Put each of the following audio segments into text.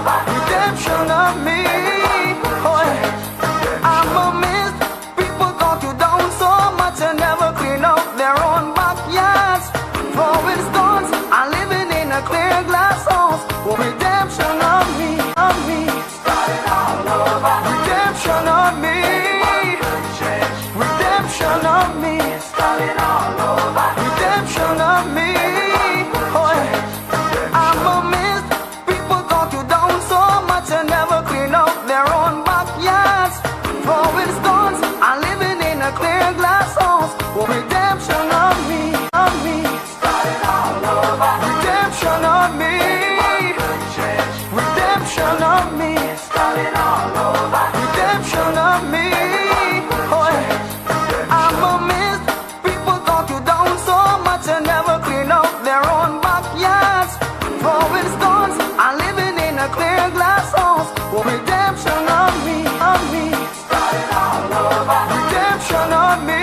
redemption of me. Oh, I'm a mess. People talk you down so much and never clean up their own backyards. Throwing stones, I'm living in a clear glass house. Oh, redemption of me, of me. Starting all over. Redemption of me. Redemption of me. Starting all over. Redemption of me. Oh, I'm a mess. People talk you down so much and never clean up their own backyards. Throwing stones, I'm living in a clear glass house. Oh, redemption of me, of me. Starting all over. Redemption of me. Redemption of me. Starting all over. Redemption of me. Oh, I'm a mess. People talk you down so much and never clean up their own backyards. Throwing stones, I'm living in a clear glass house. Oh, redemption of me, of me. Starting all over. Redemption of me.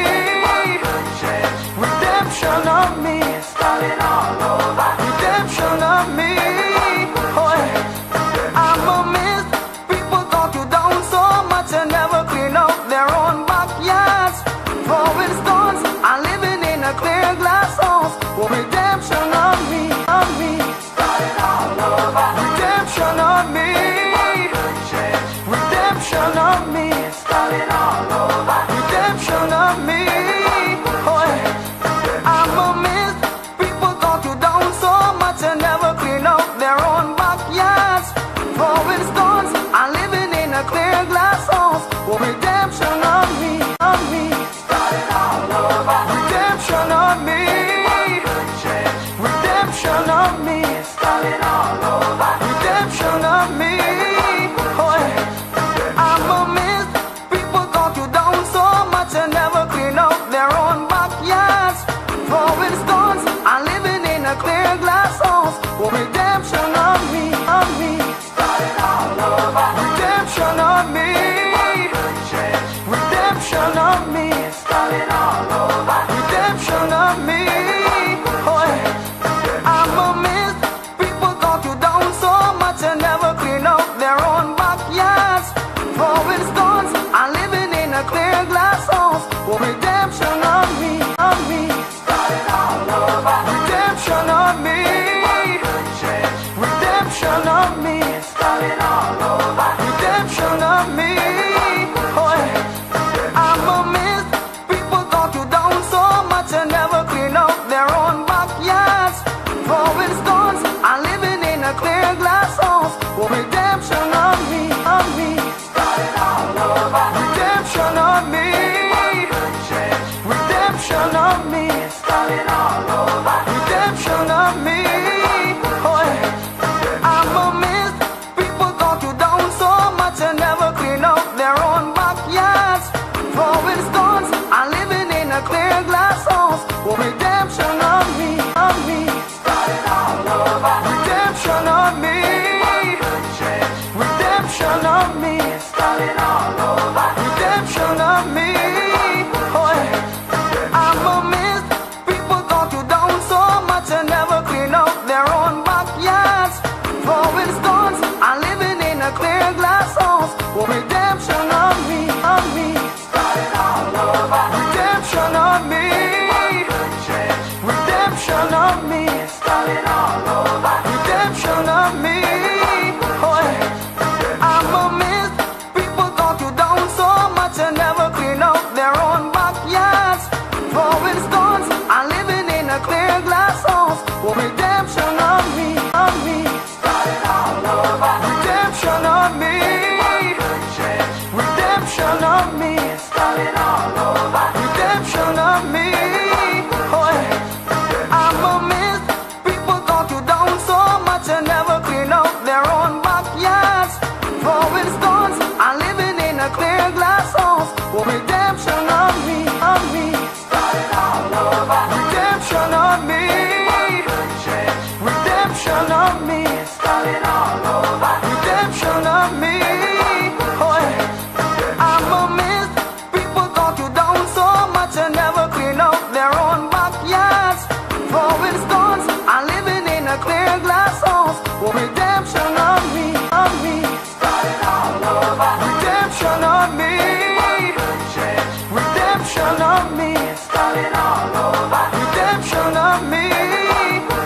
of me, installing all over. Redemption of me.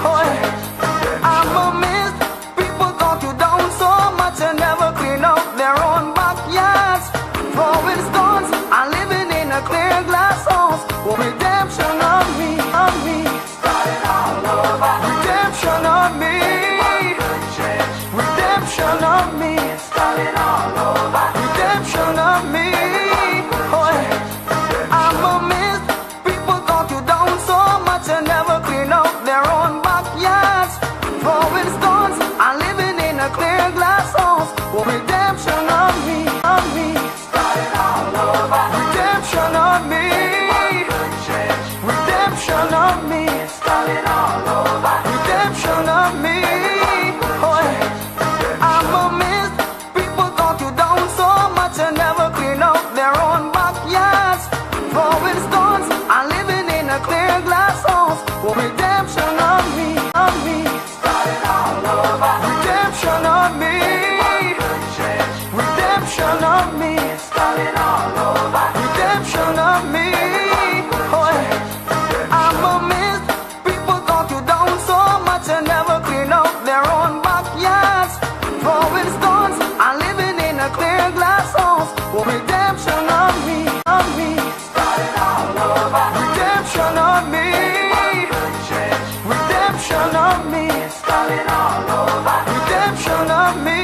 Oh, I'm a mess. People talk you down so much and never clean up their own backyards. For instance, I'm living in a clear glass house. Oh, redemption of me, installing all over. Redemption of me. Redemption of me, installing all over. Redemption of me. Oh, I'm a mess. People talk you down so much and never clean up their own backyards. For instance, I'm living in a clear glass house. Oh, redemption of me, installing all over. Redemption of me. Redemption of me, installing all over. Redemption of me. Oh, I'm a mess. People talk you down so much and never clean up their own backyards. For instance, I'm living in a clear glass house. Oh, redemption of me, installing all over. Redemption of me. Redemption of me, installing all over. Redemption of me. Oh, I'm a mess. People talk you down so much and never clean up their own backyards. For instance, I'm living in a clear glass house. Oh, redemption of me, installing all over. Redemption of me. Redemption of me, installing all over. Redemption of me.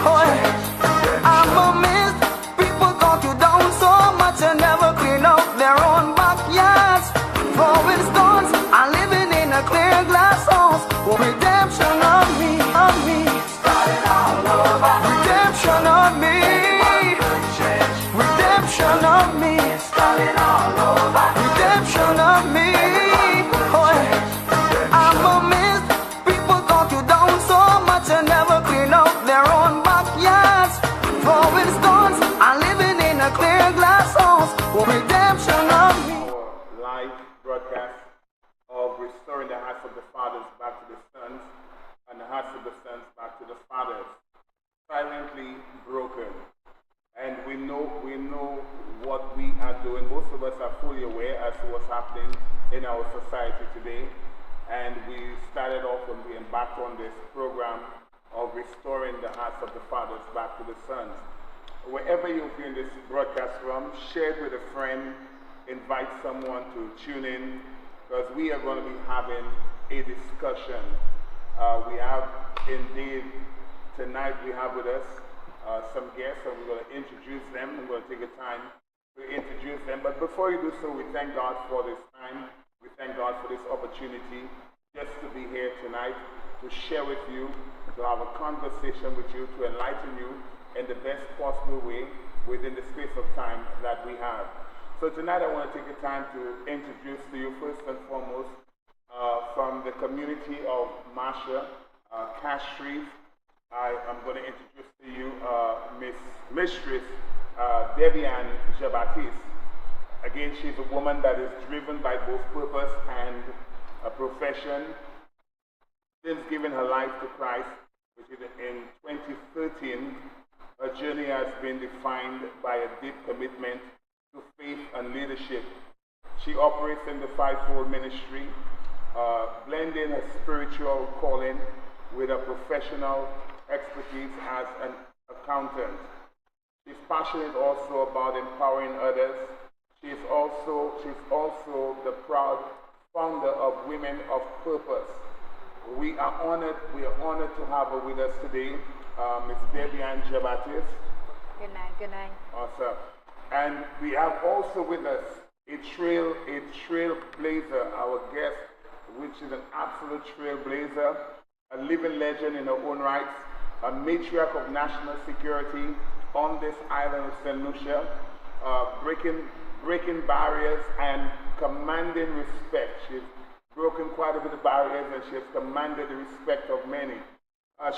Oh, I'm a mess. People talk you down so much and never clean up their own backyards. For instance, I'm living in a clear glass house. Oh, redemption of me, installing all over. Redemption of me. Redemption of me, installing all over. Redemption of me. Oh, I'm a mess. People talk you down so much and never clean up their own backyards. For instance, I'm living in a clear glass house. Oh, redemption of me. Our live broadcast of restoring the hearts of the fathers back to the sons and the hearts of the sons back to the fathers, silently broken. And we know what we are doing. Most of us are fully aware as to what's happening in our society today. And we started off when we embarked on this program of restoring the hearts of the fathers back to the sons. Wherever you're viewing this broadcast from, share it with a friend, invite someone to tune in, because we are going to be having a discussion. We have indeed, tonight we have with us some guests, and we're going to introduce them. We're going to take the time to introduce them. But before you do so, we thank God for this time. We thank God for this opportunity just to be here tonight, to share with you, to have a conversation with you, to enlighten you in the best possible way within the space of time that we have. So tonight I want to take the time to introduce to you first and foremost from the community of Masha, Castries. I am going to introduce to you Mistress Debian Jabatis. Again, she's a woman that is driven by both purpose and a profession. Since giving her life to Christ, which is in 2013, her journey has been defined by a deep commitment to faith and leadership. She operates in the fivefold ministry, blending her spiritual calling with her professional expertise as an accountant. She's passionate also about empowering others. She's also the proud founder of Women of Purpose. We are honored to have her with us today, Ms. Debian Jabatis. Good night. Awesome. And we have also with us a trailblazer, our guest, which is an absolute trailblazer, a living legend in her own rights, a matriarch of national security on this island of St. Lucia, breaking barriers and commanding respect. She's broken quite a bit of barriers and she has commanded the respect of many.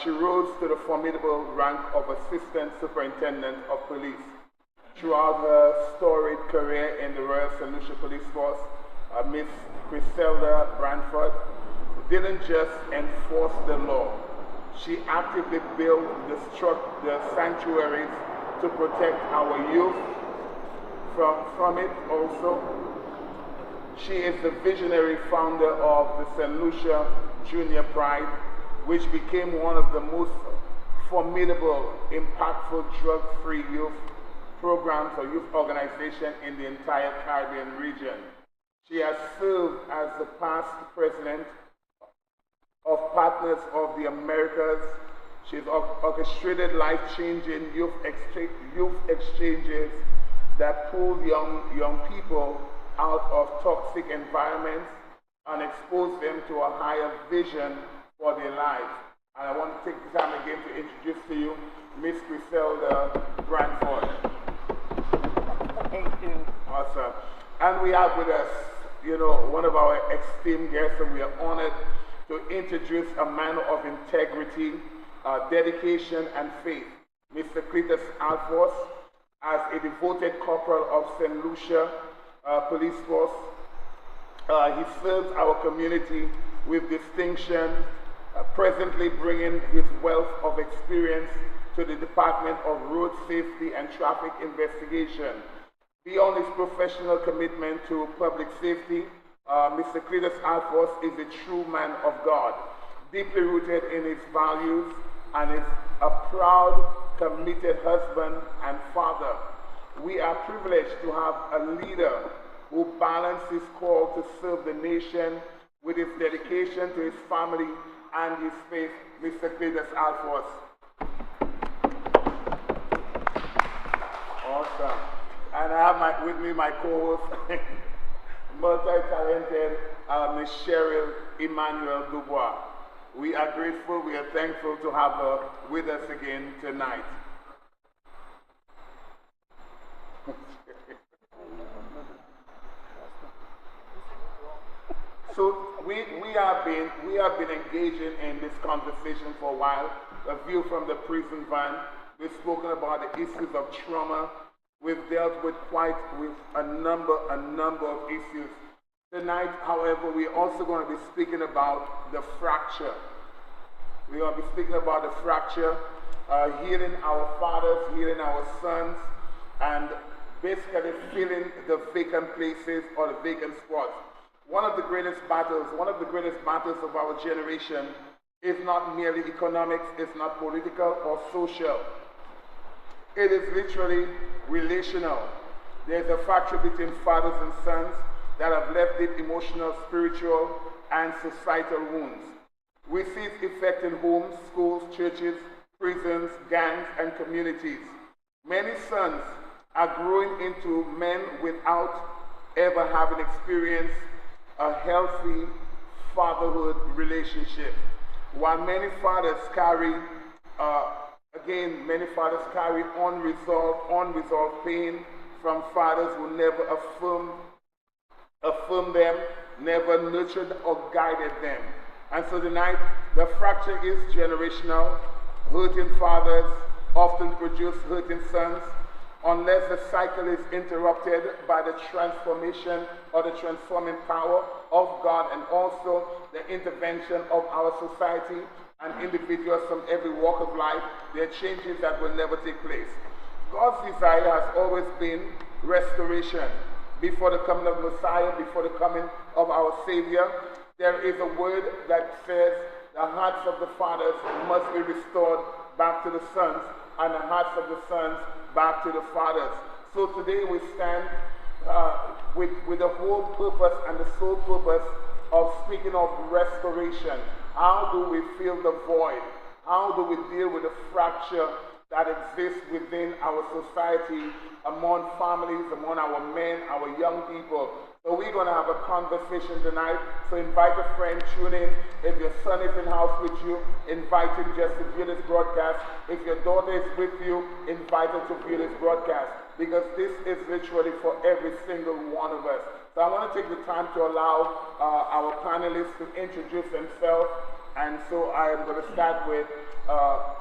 She rose to the formidable rank of Assistant Superintendent of Police. Throughout her storied career in the Royal St. Lucia Police Force, Miss Griselda Branford didn't just enforce the law. She actively built the sanctuaries to protect our youth from it also. She is the visionary founder of the St. Lucia Junior Pride, which became one of the most formidable, impactful drug-free youth programs or youth organization in the entire Caribbean region. She has served as the past president of Partners of the Americas. She's orchestrated life-changing youth exchanges that pull young people out of toxic environments and expose them to a higher vision for their lives. And I want to take this time again to introduce to you Miss Griselda Branford. Thank you. Awesome. And we have with us, one of our esteemed guests, and we are honored to introduce a man of integrity, dedication, and faith, Mr. Cletus Alphonse, as a devoted corporal of St. Lucia Police Force. He serves our community with distinction, presently bringing his wealth of experience to the Department of Road Safety and Traffic Investigation. Beyond his professional commitment to public safety, Mr. Cletus Alphonse is a true man of God, deeply rooted in his values, and is a proud, committed husband and father. We are privileged to have a leader who balances his call to serve the nation with his dedication to his family and his faith, Mr. Cletus Alphonse. Awesome. And I have with me my co-host, multi-talented Ms. Cheryl Emmanuel Dubois. We are grateful, we are thankful to have her with us again tonight. So we have been engaging in this conversation for a while. A view from the prison van. We've spoken about the issues of trauma. We've dealt with a number of issues. Tonight, however, we're also going to be speaking about the fracture. We're going to be speaking about the fracture, healing our fathers, healing our sons, and basically filling the vacant places or the vacant spots. One of the greatest battles of our generation is not merely economics, it's not political or social. It is literally relational. There's a fracture between fathers and sons that have left deep emotional, spiritual, and societal wounds. We see its effect in homes, schools, churches, prisons, gangs, and communities. Many sons are growing into men without ever having experienced a healthy fatherhood relationship. While many fathers carry unresolved pain from fathers who never affirmed them, never nurtured or guided them. And so tonight, the fracture is generational. Hurting fathers often produce hurting sons unless the cycle is interrupted by the transformation or the transforming power of God and also the intervention of our society and individuals from every walk of life. There are changes that will never take place. God's desire has always been restoration. Before the coming of Messiah, before the coming of our Savior, there is a word that says the hearts of the fathers must be restored back to the sons, and the hearts of the sons back to the fathers. So today we stand with the whole purpose and the sole purpose of speaking of restoration. How do we fill the void? How do we deal with the fracture that exists within our society, among families, among our men, our young people? So we're going to have a conversation tonight. So invite a friend, tune in. If your son is in house with you, invite him just to view this broadcast. If your daughter is with you, invite her to view this broadcast. Because this is literally for every single one of us. So I want to take the time to allow our panelists to introduce themselves. And so I am going to start with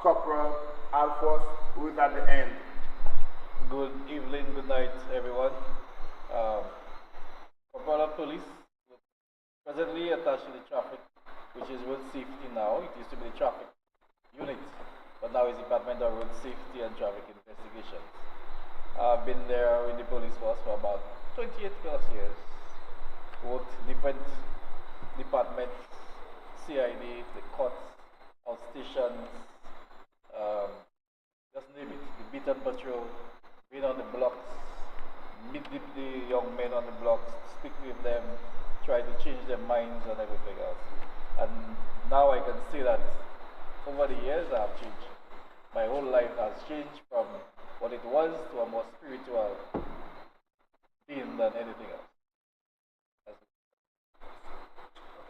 Corporal Alphonse, who is at the end. Good evening, good night, everyone. Corporal of Police, presently attached to the traffic, which is road safety now. It used to be the traffic unit, but now it's Department of Road Safety and Traffic Investigations. I've been there in the police force for about 28 plus years. Worked different departments, CID, the courts, outstations, um, just name it, the beat and patrol, been on the blocks, meet the young men on the blocks, speak with them, try to change their minds and everything else. And now I can see that over the years I have changed. My whole life has changed from what it was to a more spiritual being than anything else.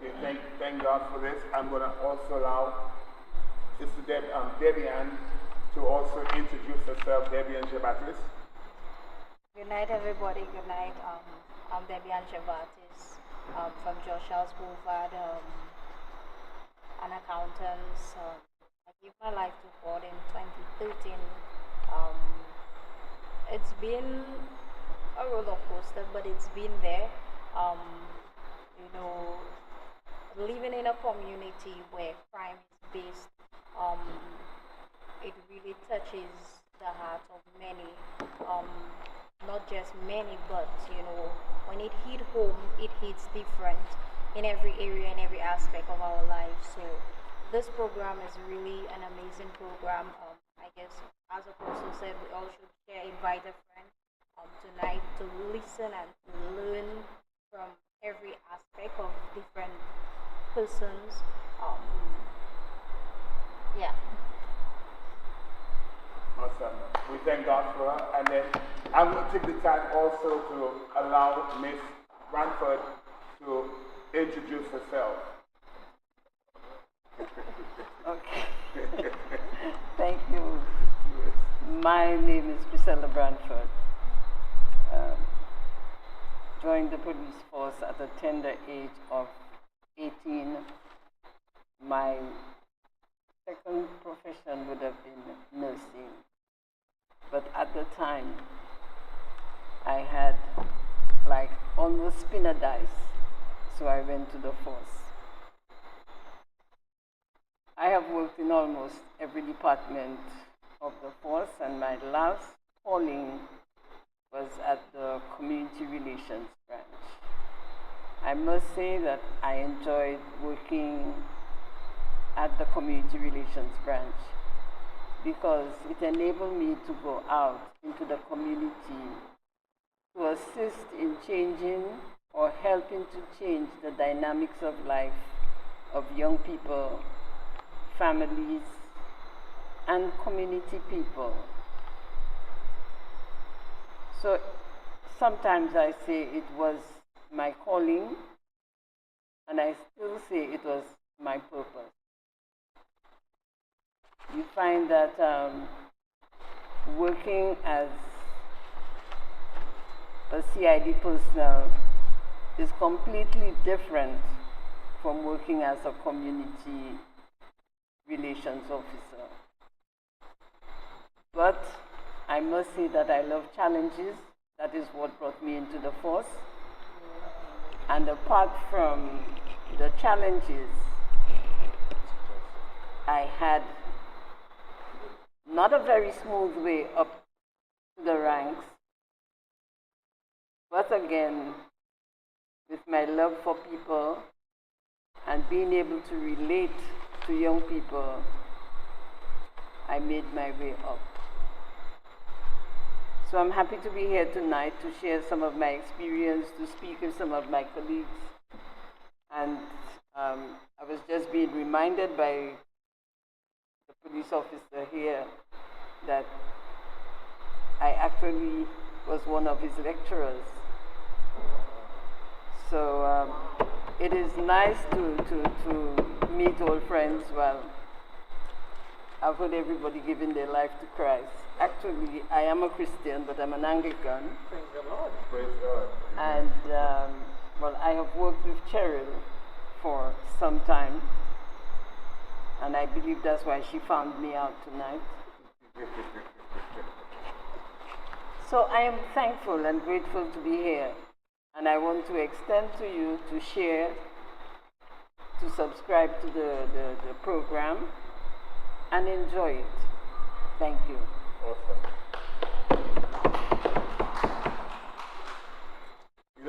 Okay, thank God for this. I'm going to also allow Sister Debbie Ann to also introduce herself, Debbie Ann Jabatis. Good night, everybody. Good night. I'm Debbie Ann Chavatis from George Charles Boulevard, an accountant. I gave my life to God in 2013. It's been a roller coaster, but it's been there. You know, living in a community where crime is based, it really touches the heart of many. Not just many, but you know, when it hit home, it hits different in every area and every aspect of our lives. So this program is really an amazing program. I guess, as Apostle said, we all should share, invite a friend tonight to listen and to learn from every aspect of different persons. Yeah. Awesome. We thank God for her. And then I'm going to take the time also to allow Miss Branford to introduce herself. Okay. Thank you. My name is Priscilla Branford. Joined the police force at the tender age of 18. My second profession would have been nursing. But at the time, I had like almost spin a dice, so I went to the force. I have worked in almost every department of the force, and my last calling was at the community relations branch. I must say that I enjoyed working at the community relations branch because it enabled me to go out into the community to assist in changing or helping to change the dynamics of life of young people, families, and community people. So sometimes I say it was my calling, and I still say it was my purpose. You find that working as a CID personnel is completely different from working as a community relations officer. But I must say that I love challenges. That is what brought me into the force. And apart from the challenges, I had not a very smooth way up to the ranks, but again, with my love for people and being able to relate to young people, I made my way up. So I'm happy to be here tonight to share some of my experience, to speak with some of my colleagues. And I was just being reminded by the police officer here that I actually was one of his lecturers. So it is nice to meet old friends. Well, I've heard everybody giving their life to Christ. Actually, I am a Christian, but I'm an Anglican. Praise the Lord. Praise God. And, well, I have worked with Cheryl for some time. And I believe that's why she found me out tonight. So I am thankful and grateful to be here. And I want to extend to you to share, to subscribe to the program, and enjoy it. Thank you. Awesome.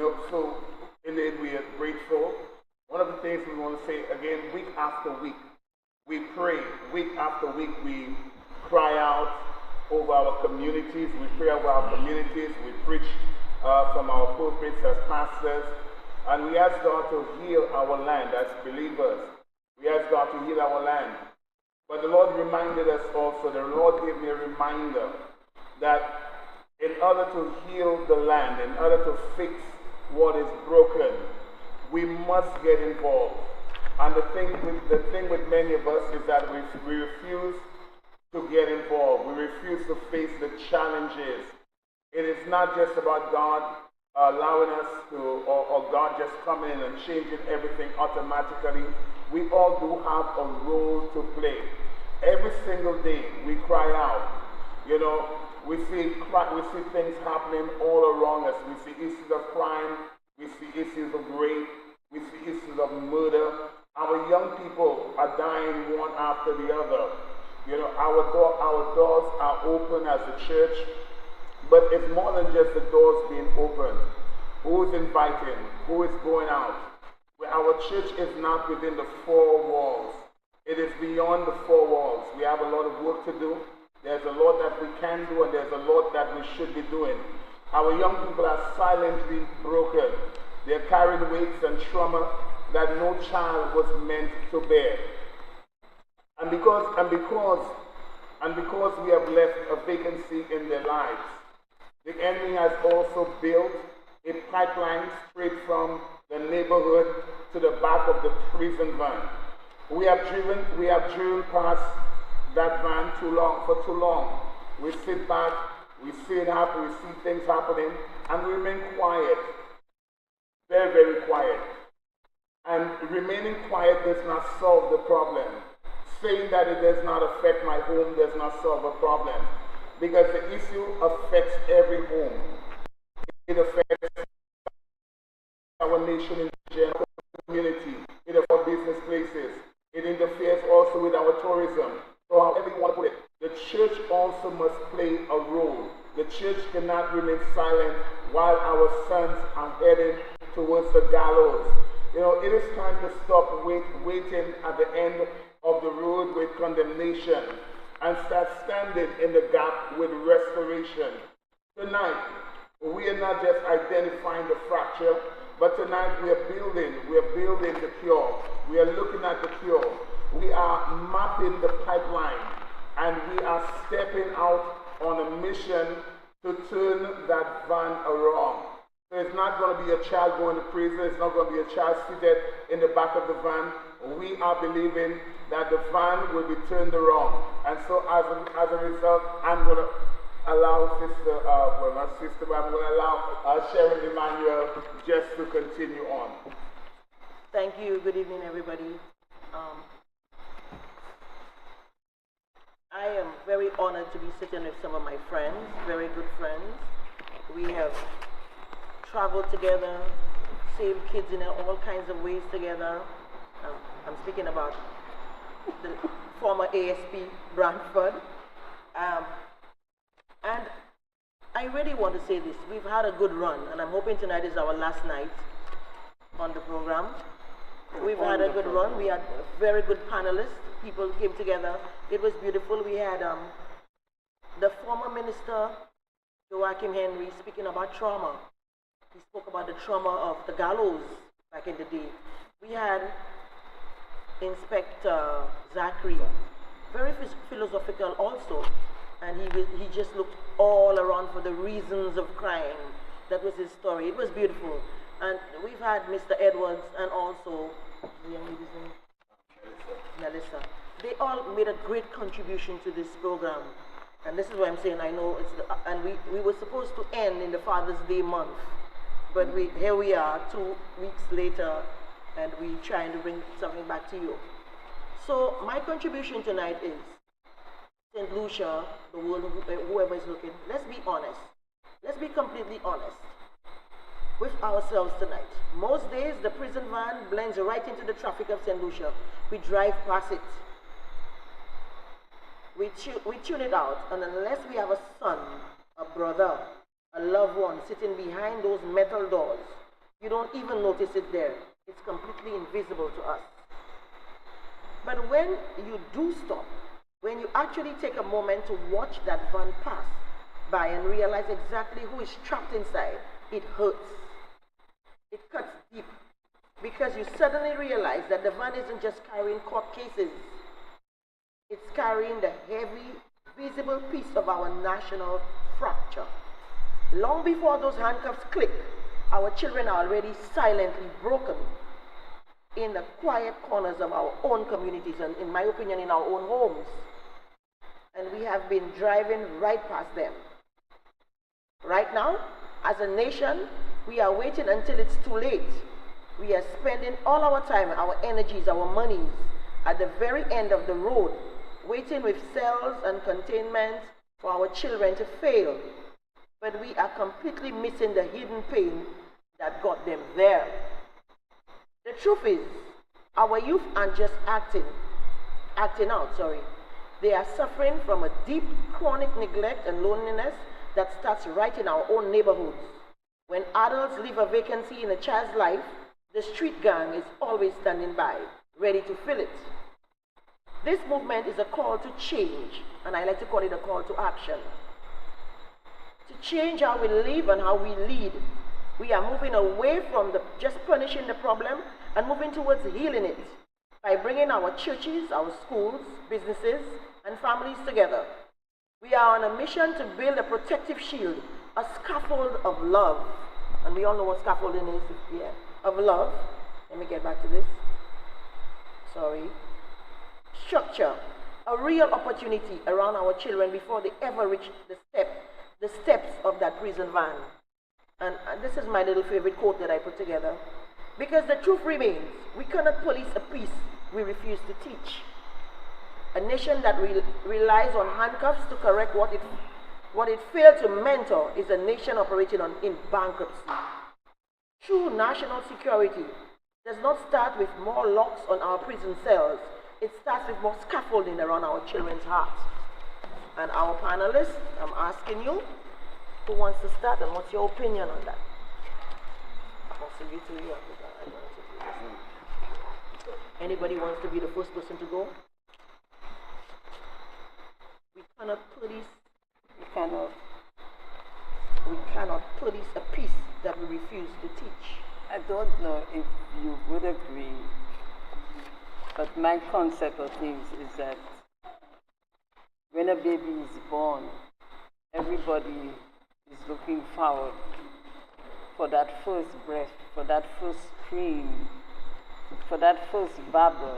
So indeed we are grateful. One of the things we want to say again, week after week, we pray. Week after week, we cry out over our communities. We pray over our communities. We preach from our pulpits as pastors. And we ask God to heal our land as believers. We ask God to heal our land. But the Lord reminded us also, the Lord gave me a reminder that in order to heal the land, in order to fix what is broken, we must get involved. And the thing with many of us is that we refuse to get involved. We refuse to face the challenges. It is not just about God allowing us to, or God just coming in and changing everything automatically. We all do have a role to play. Every single day we cry out. We see things happening all around us. We see issues of crime. We see issues of rape. We see issues of murder. Our young people are dying one after the other. Our doors are open as a church, but it's more than just the doors being open. Who is inviting? Who is going out? Our church is not within the four walls. It is beyond the four walls. We have a lot of work to do. There's a lot that we can do, and there's a lot that we should be doing. Our young people are silently broken. They're carrying weights and trauma that no child was meant to bear. And because we have left a vacancy in their lives, the enemy has also built a pipeline straight from the neighborhood to the back of the prison van. We have driven past that van for too long. We sit back, we see it happen, we see things happening, and we remain quiet. Very, very quiet. And remaining quiet does not solve the problem. Saying that it does not affect my home does not solve a problem. Because the issue affects every home. It affects our nation in general, community. It affects business places. It interferes also with our tourism. So however you want to put it, the church also must play a role. The church cannot remain silent while our sons are headed towards the gallows. It is time to stop waiting at the end of the road with condemnation and start standing in the gap with restoration. Tonight, we are not just identifying the fracture, but tonight we are building the cure. We are looking at the cure. We are mapping the pipeline, and we are stepping out on a mission to turn that van around. So it's not going to be a child going to prison. It's not going to be a child seated in the back of the van. We are believing that the van will be turned around. And so as a result, I'm going to allow I'm going to allow Sharon Emmanuel just to continue on. Thank you. Good evening, everybody. I am very honored to be sitting with some of my friends, very good friends. We have traveled together, saved kids in all kinds of ways together. I'm speaking about the former ASP Brantford. And I really want to say this. We've had a good run, and I'm hoping tonight is our last night on the program. We've had a good run. We had very good panelists. People came together. It was beautiful. We had the former minister, Joachim Henry, speaking about trauma. He spoke about the trauma of the gallows back in the day. We had Inspector Zachary, very philosophical also, and he just looked all around for the reasons of crime. That was his story. It was beautiful. And we've had Mr. Edwards and also the young lady's name? Melissa. They all made a great contribution to this program. And this is what I'm saying. I know and we were supposed to end in the Father's Day month. But here we are 2 weeks later, and we're trying to bring something back to you. So my contribution tonight is St. Lucia, the world, whoever is looking, let's be honest. Let's be completely honest with ourselves tonight. Most days, the prison van blends right into the traffic of St. Lucia. We drive past it. We tune it out, and unless we have a son, a brother, a loved one sitting behind those metal doors, You don't even notice it there. It's completely invisible to us. But when you do stop, when you actually take a moment to watch that van pass by and realize exactly who is trapped inside, it hurts. It cuts deep. Because you suddenly realize that the van isn't just carrying court cases. It's carrying the heavy, visible piece of our national fracture. Long before those handcuffs click, our children are already silently broken in the quiet corners of our own communities and, in my opinion, in our own homes. And we have been driving right past them. Right now, as a nation, we are waiting until it's too late. We are spending all our time, our energies, our monies at the very end of the road, waiting with cells and containment for our children to fail. But we are completely missing the hidden pain that got them there. The truth is, our youth aren't just acting out. They are suffering from a deep, chronic neglect and loneliness that starts right in our own neighborhoods. When adults leave a vacancy in a child's life, the street gang is always standing by, ready to fill it. This movement is a call to change, and I like to call it a call to action. To change how we live and how we lead. We are moving away from just punishing the problem and moving towards healing it by bringing our churches, our schools, businesses, and families together. We are on a mission to build a protective shield, a scaffold of love. And we all know what scaffolding is, of love. Let me get back to this. Structure, a real opportunity around our children before they ever reach the steps of that prison van. And this is my little favorite quote that I put together. Because the truth remains, we cannot police a peace we refuse to teach. A nation that relies on handcuffs to correct what it failed to mentor is a nation operating in bankruptcy. True national security does not start with more locks on our prison cells. It starts with more scaffolding around our children's hearts. And our panelists, I'm asking you, who wants to start and what's your opinion on that? Anybody wants to be the first person to go? We cannot police a peace that we refuse to teach. I don't know if you would agree, but my concept of things is that when a baby is born, everybody is looking forward for that first breath, for that first scream, for that first babble.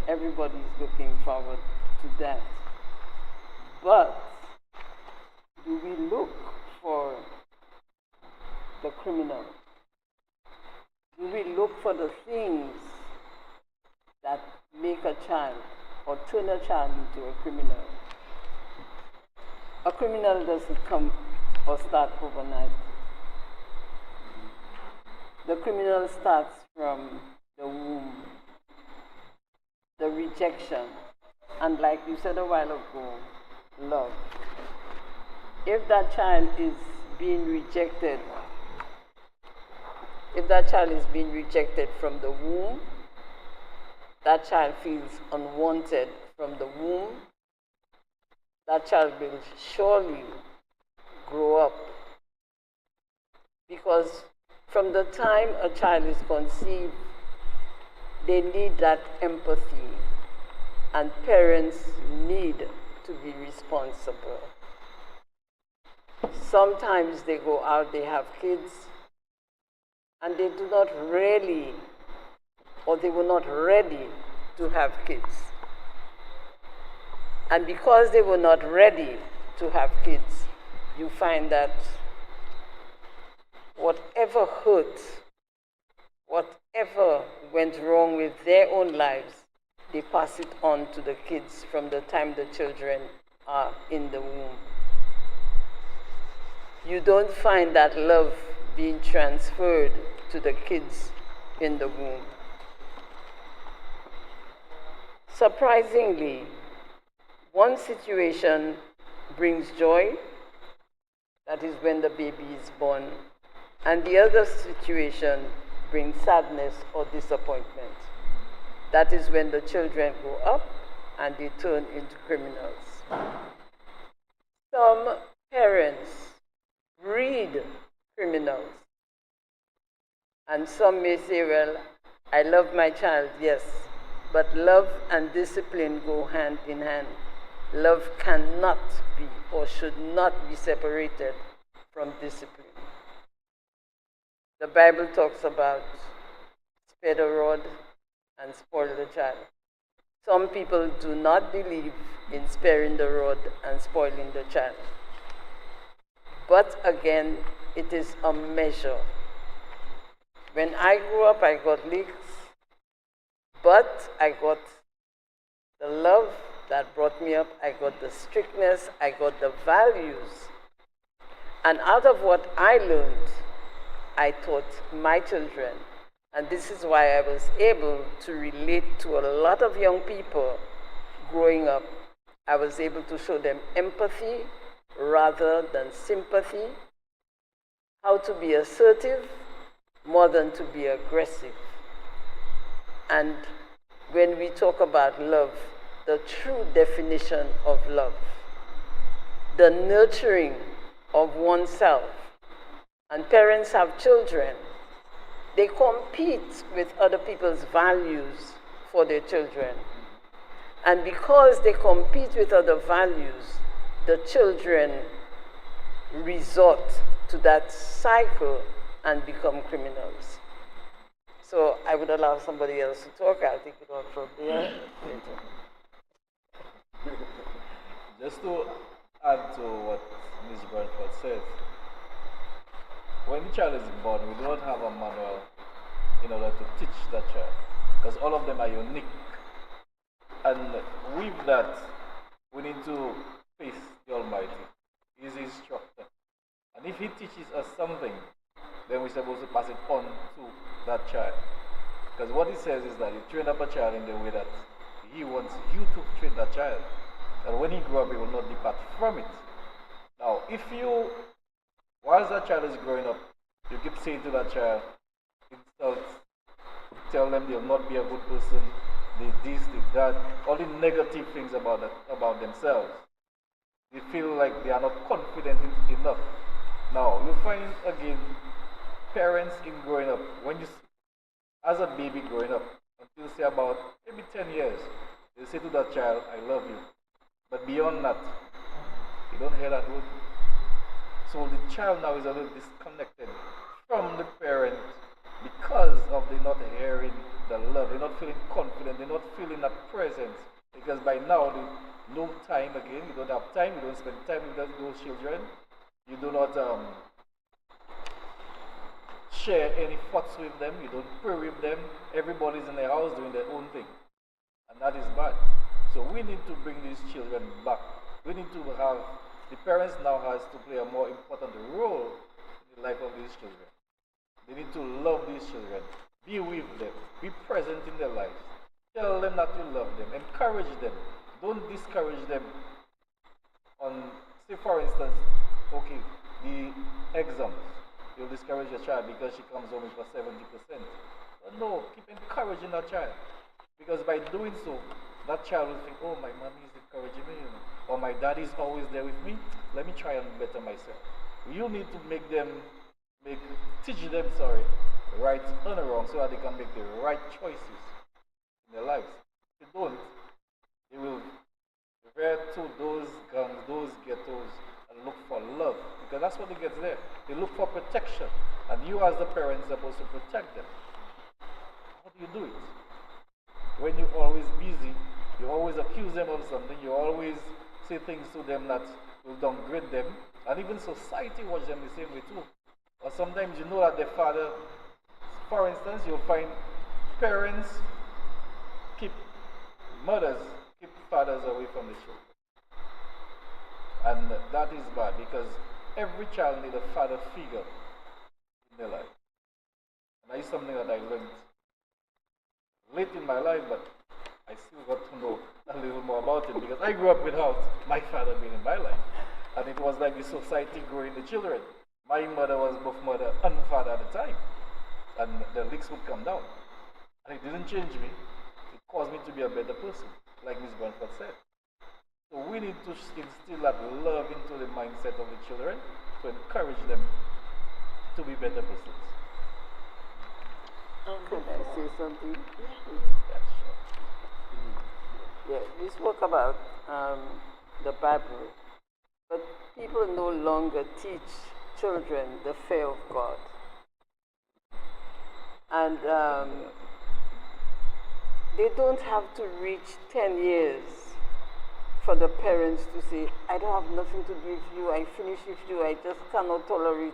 Everybody is looking forward to that. But do we look for the criminal? Do we look for the things that make a child or turn a child into a criminal? A criminal doesn't come or start overnight. The criminal starts from the womb, the rejection, and like you said a while ago, love. If that child is being rejected, from the womb, that child feels unwanted from the womb, that child will surely grow up. Because from the time a child is conceived, they need that empathy, and parents need to be responsible. Sometimes they go out, they have kids, and they do not really, or they were not ready to have kids. And because they were not ready to have kids, you find that whatever hurt, whatever went wrong with their own lives, they pass it on to the kids from the time the children are in the womb. You don't find that love being transferred to the kids in the womb. Surprisingly, one situation brings joy, that is when the baby is born, And the other situation brings sadness or disappointment. That is when the children grow up and they turn into criminals. Some parents breed criminals. And some may say, well, I love my child, yes, but love and discipline go hand in hand. Love cannot be or should not be separated from discipline. The Bible talks about spare the rod and spoil the child. Some people do not believe in sparing the rod and spoiling the child. But again, it is a measure. When I grew up, I got licks, but I got the love that brought me up, I got the strictness, I got the values. And out of what I learned, I taught my children. And this is why I was able to relate to a lot of young people growing up. I was able to show them empathy rather than sympathy, how to be assertive more than to be aggressive. And when we talk about love, the true definition of love, the nurturing of oneself, and parents have children, they compete with other people's values for their children. And because they compete with other values, the children resort to that cycle and become criminals. So I would allow somebody else to talk. I'll take it on from there later. Just to add to what Ms. Bradford said, when the child is born, we do not have a manual in order to teach that child, because all of them are unique. And with that, we need to face the Almighty. He is the instructor. And if He teaches us something, then we're supposed to pass it on to that child. Because what He says is that He trained up a child in the way that He wants you to train that child. And when he grows up, he will not depart from it. Now, if you, whilst that child is growing up, you keep saying to that child, insult, tell them they'll not be a good person, they this, they that, all the negative things about themselves. They feel like they are not confident enough. Now, you find again, parents in growing up, when you, as a baby growing up, until say about maybe 10 years, they say to that child, I love you. But beyond that, you don't hear that word. So the child now is a little disconnected from the parent because of they not hearing the love. They're not feeling confident. They're not feeling that presence. Because by now, they no time again. You don't have time. You don't spend time with those children. You do not share any thoughts with them. You don't pray with them. Everybody's in their house doing their own thing. And that is bad. So we need to bring these children back. We need to have, the parents now has to play a more important role in the life of these children. They need to love these children. Be with them. Be present in their lives. Tell them that you love them. Encourage them. Don't discourage them on, say for instance, okay, the exams. You'll discourage your child because she comes home with a 70%. But no, keep encouraging that child. Because by doing so, that child will think, oh, my mommy is encouraging me, or my daddy is always there with me. Let me try and better myself. You need to teach them, right and wrong, so that they can make the right choices in their lives. If they don't, they will revert to those gangs, those ghettos, and look for love, because that's what they get there. They look for protection, and you as the parents are supposed to protect them. How do you do it? When you're always busy, you always accuse them of something, you always say things to them that will downgrade them, and even society watch them the same way too. Or sometimes you know that their father, for instance, you'll find parents mothers keep fathers away from the children. And that is bad, because every child needs a father figure in their life. And that is something that I learned late in my life, but I still got to know a little more about it, because I grew up without my father being in my life. And it was like the society growing the children. My mother was both mother and father at the time, and the licks would come down. And it didn't change me. It caused me to be a better person, like Ms. Branford said. So we need to instill that love into the mindset of the children to encourage them to be better persons. Could I say something? Yeah, sure. Yeah, we spoke about the Bible, but people no longer teach children the fear of God. And they don't have to reach 10 years for the parents to say, I don't have nothing to do with you, I finish with you, I just cannot tolerate you.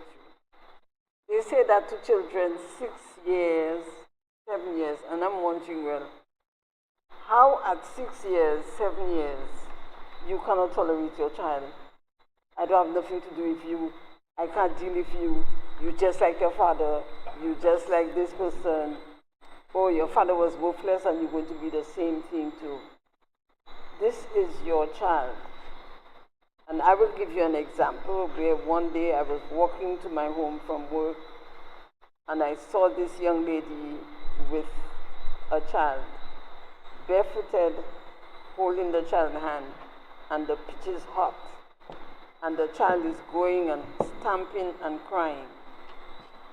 They say that to children 6 years, 7 years, and I'm wondering, well, how at 6 years, 7 years, you cannot tolerate your child? I don't have nothing to do with you, I can't deal with you, you just like your father, you just like this person, oh, your father was worthless and you're going to be the same thing too. This is your child. And I will give you an example where one day I was walking to my home from work and I saw this young lady with a child, barefooted, holding the child's hand, and the pitch is hot. And the child is going and stamping and crying.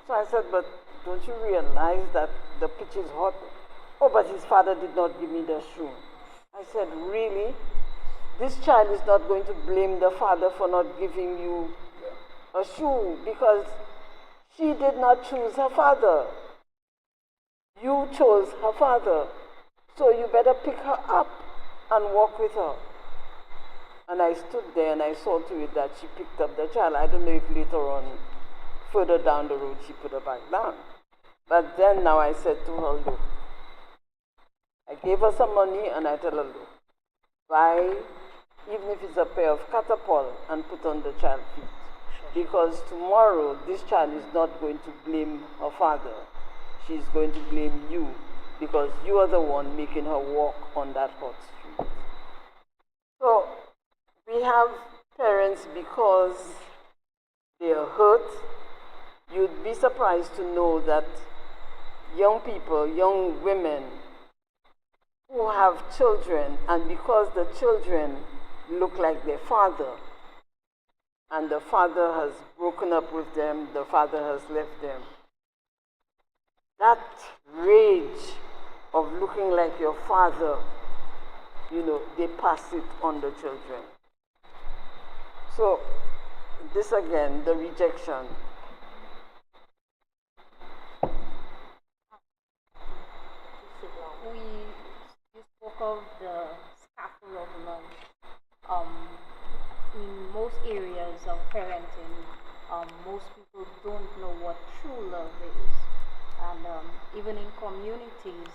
So I said, but don't you realize that the pitch is hot? Oh, but his father did not give me the shoe. I said, really? This child is not going to blame the father for not giving you a shoe because she did not choose her father. You chose her father. So you better pick her up and walk with her. And I stood there and I saw to it that she picked up the child. I don't know if later on, further down the road, she put her back down. But then now I said to her, look, I gave her some money and I tell her, look, buy, even if it's a pair of catapult, and put on the child's feet. Because tomorrow, this child is not going to blame her father. She's going to blame you because you are the one making her walk on that hot street. So, we have parents because they are hurt. You'd be surprised to know that young people, young women who have children, and because the children look like their father, and the father has broken up with them, the father has left them, that rage of looking like your father, they pass it on the children. So, this again, the rejection. You spoke of the scaffold of love. In most areas of parenting, most people don't know what true love is. And even in communities,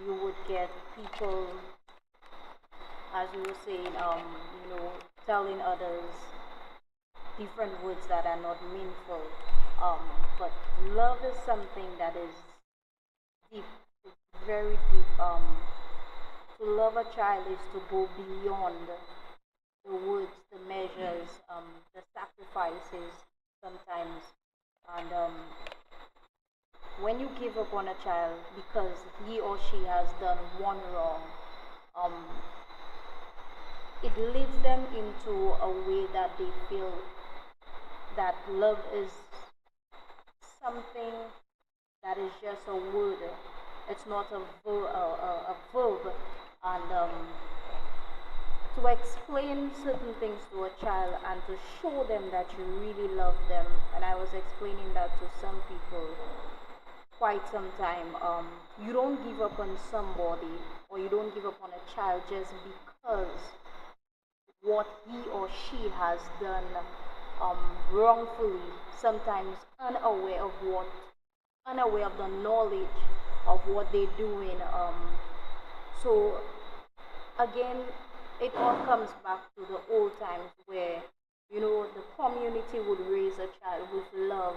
you would get people, as you were saying, telling others different words that are not meaningful. But love is something that is deep, it's very deep. To love a child is to go beyond the words, the measures, the sacrifices sometimes. And when you give up on a child because he or she has done one wrong, it leads them into a way that they feel that love is something that is just a word. It's not a verb. And to explain certain things to a child and to show them that you really love them, and I was explaining that to some people quite some time, you don't give up on somebody or you don't give up on a child just because what he or she has done wrongfully, sometimes unaware of the knowledge of what they're doing. So again, it all comes back to the old times where, the community would raise a child with love.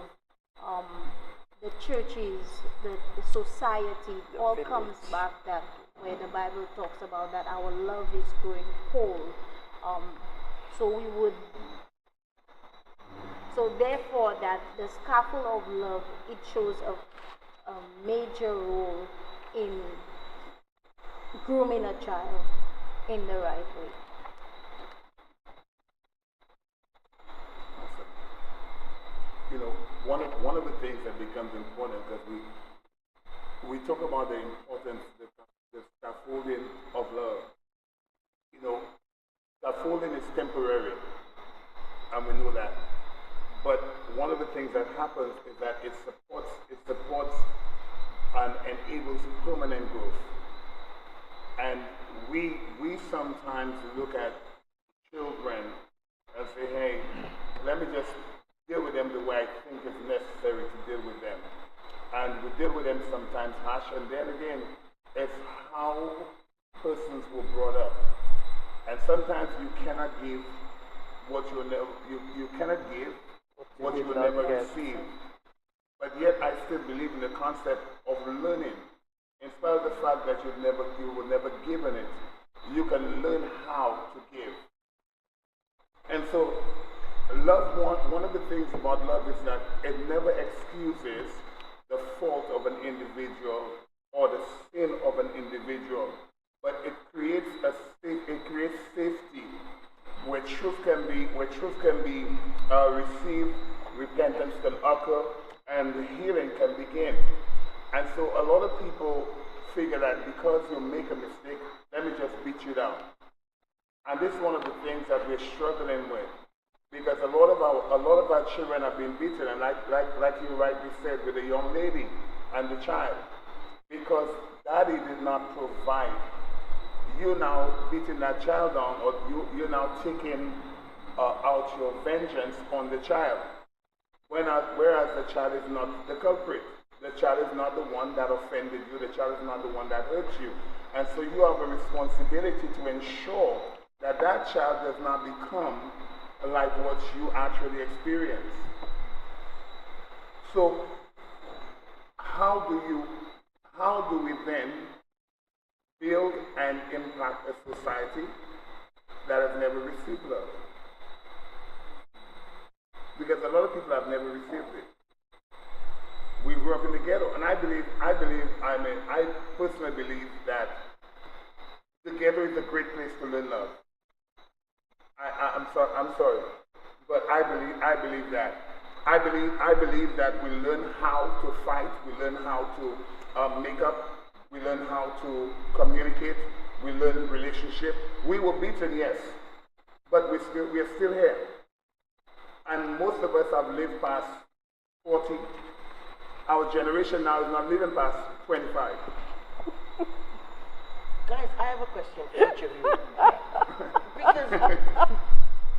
The churches, the society, all comes back that where the Bible talks about that our love is growing cold. So we would So therefore, that the scaffold of love, it shows a major role in grooming a child in the right way. Awesome. You know, one of the things that becomes important, because we talk about the importance, the scaffolding of love. You know, scaffolding is temporary, and we know that. But one of the things that happens is that it supports and enables permanent growth. And we sometimes look at children and say, hey, let me just deal with them the way I think is necessary to deal with them. And we deal with them sometimes harsh, and then again, it's how persons were brought up. And sometimes you cannot give what you cannot give what you will never receive. But yet I still believe in the concept of learning. In spite of the fact that you were never given it, you can learn how to give. And so love, one of the things about love is that it never excuses the fault of an individual or the sin of an individual, but it creates safety where truth can be received, repentance can occur, and healing can begin. And so a lot of people figure that because you make a mistake, let me just beat you down. And this is one of the things that we're struggling with, because a lot of our children have been beaten, and like you rightly said, with the young lady and the child, because daddy did not provide. You now beating that child down, or you're now taking out your vengeance on the child. Whereas the child is not the culprit. The child is not the one that offended you. The child is not the one that hurt you. And so you have a responsibility to ensure that that child does not become like what you actually experience. So how do we then build and impact a society that has never received love? Because a lot of people have never received it. We grew up in the ghetto, and I personally believe that the ghetto is a great place to learn love. I'm sorry, but I believe that. I believe that we learn how to fight, we learn how to make up, we learn how to communicate, we learn relationship. We were beaten, yes, but we are still here. And most of us have lived past 40. Our generation now is not living past 25. Guys, I have a question for each of you.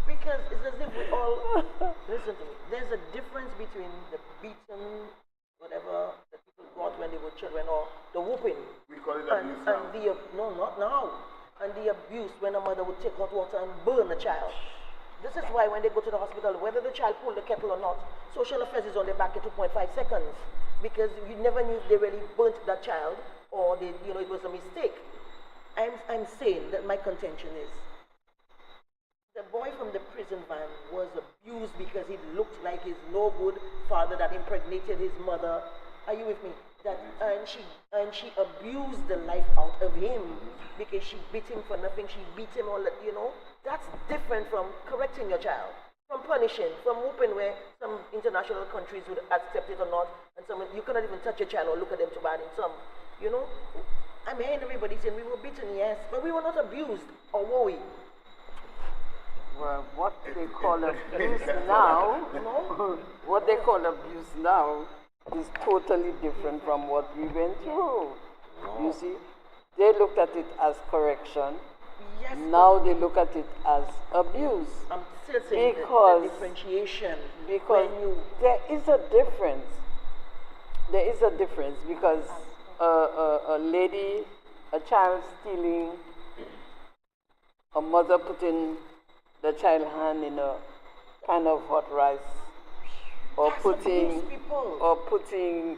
because it's as if we all, listen to me, there's a difference between the beaten, whatever that people got when they were children, or the whooping. We call it abuse now. No, not now. And the abuse when a mother would take hot water and burn a child. This is why when they go to the hospital, whether the child pulled the kettle or not, social affairs is on their back in 2.5 seconds. Because you never knew if they really burnt that child or they, it was a mistake. I'm saying that my contention is the boy from the prison van was abused because he looked like his no good father that impregnated his mother. Are you with me? And she abused the life out of him because she beat him for nothing. She beat him all that, That's different from correcting your child, from punishing, from whooping, where some international countries would accept it or not, and some you cannot even touch a child or look at them too bad in some, I'm hearing everybody saying we were beaten, yes, but we were not abused, or were we? Well, what they call abuse now, what they call abuse now is totally different from what we went through. You see, they looked at it as correction. Yes, now they look at it as abuse. I'm still saying the differentiation. Because there is a difference. There is a difference because a lady, a child stealing, a mother putting the child hand in a pan of hot rice, or putting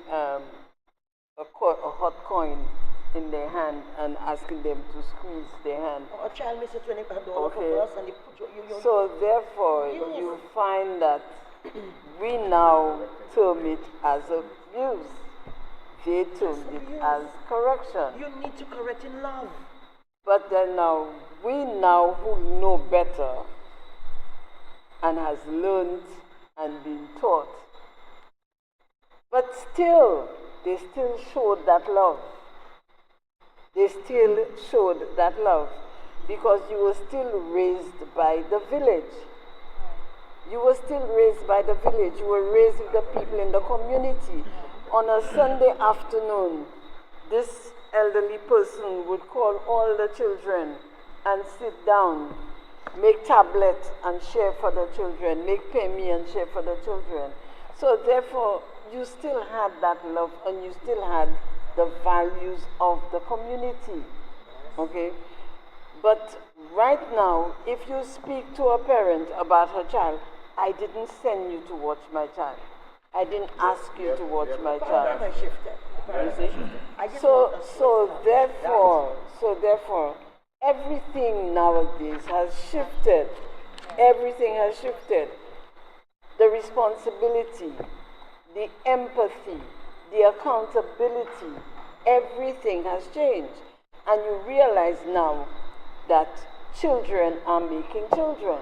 a hot coin in their hand and asking them to squeeze their hand. Or a child misses $20 for us and they put So therefore, you find that we now term it as abuse. They termed it as correction. You need to correct in love. But then now, we now who know better and has learned and been taught, but still, they still showed that love. They still showed that love because you were still raised by the village. You were still raised by the village. You were raised with the people in the community. On a Sunday afternoon, this elderly person would call all the children and sit down, make tablets and share for the children, make pemi and share for the children. So therefore, you still had that love and you still had the values of the community. Okay? But right now, if you speak to a parent about her child, I didn't send you to watch my child. I didn't ask you to watch my child. You see? So therefore, everything nowadays has shifted. Everything has shifted. The responsibility, the empathy, the accountability, everything has changed. And you realize now that children are making children.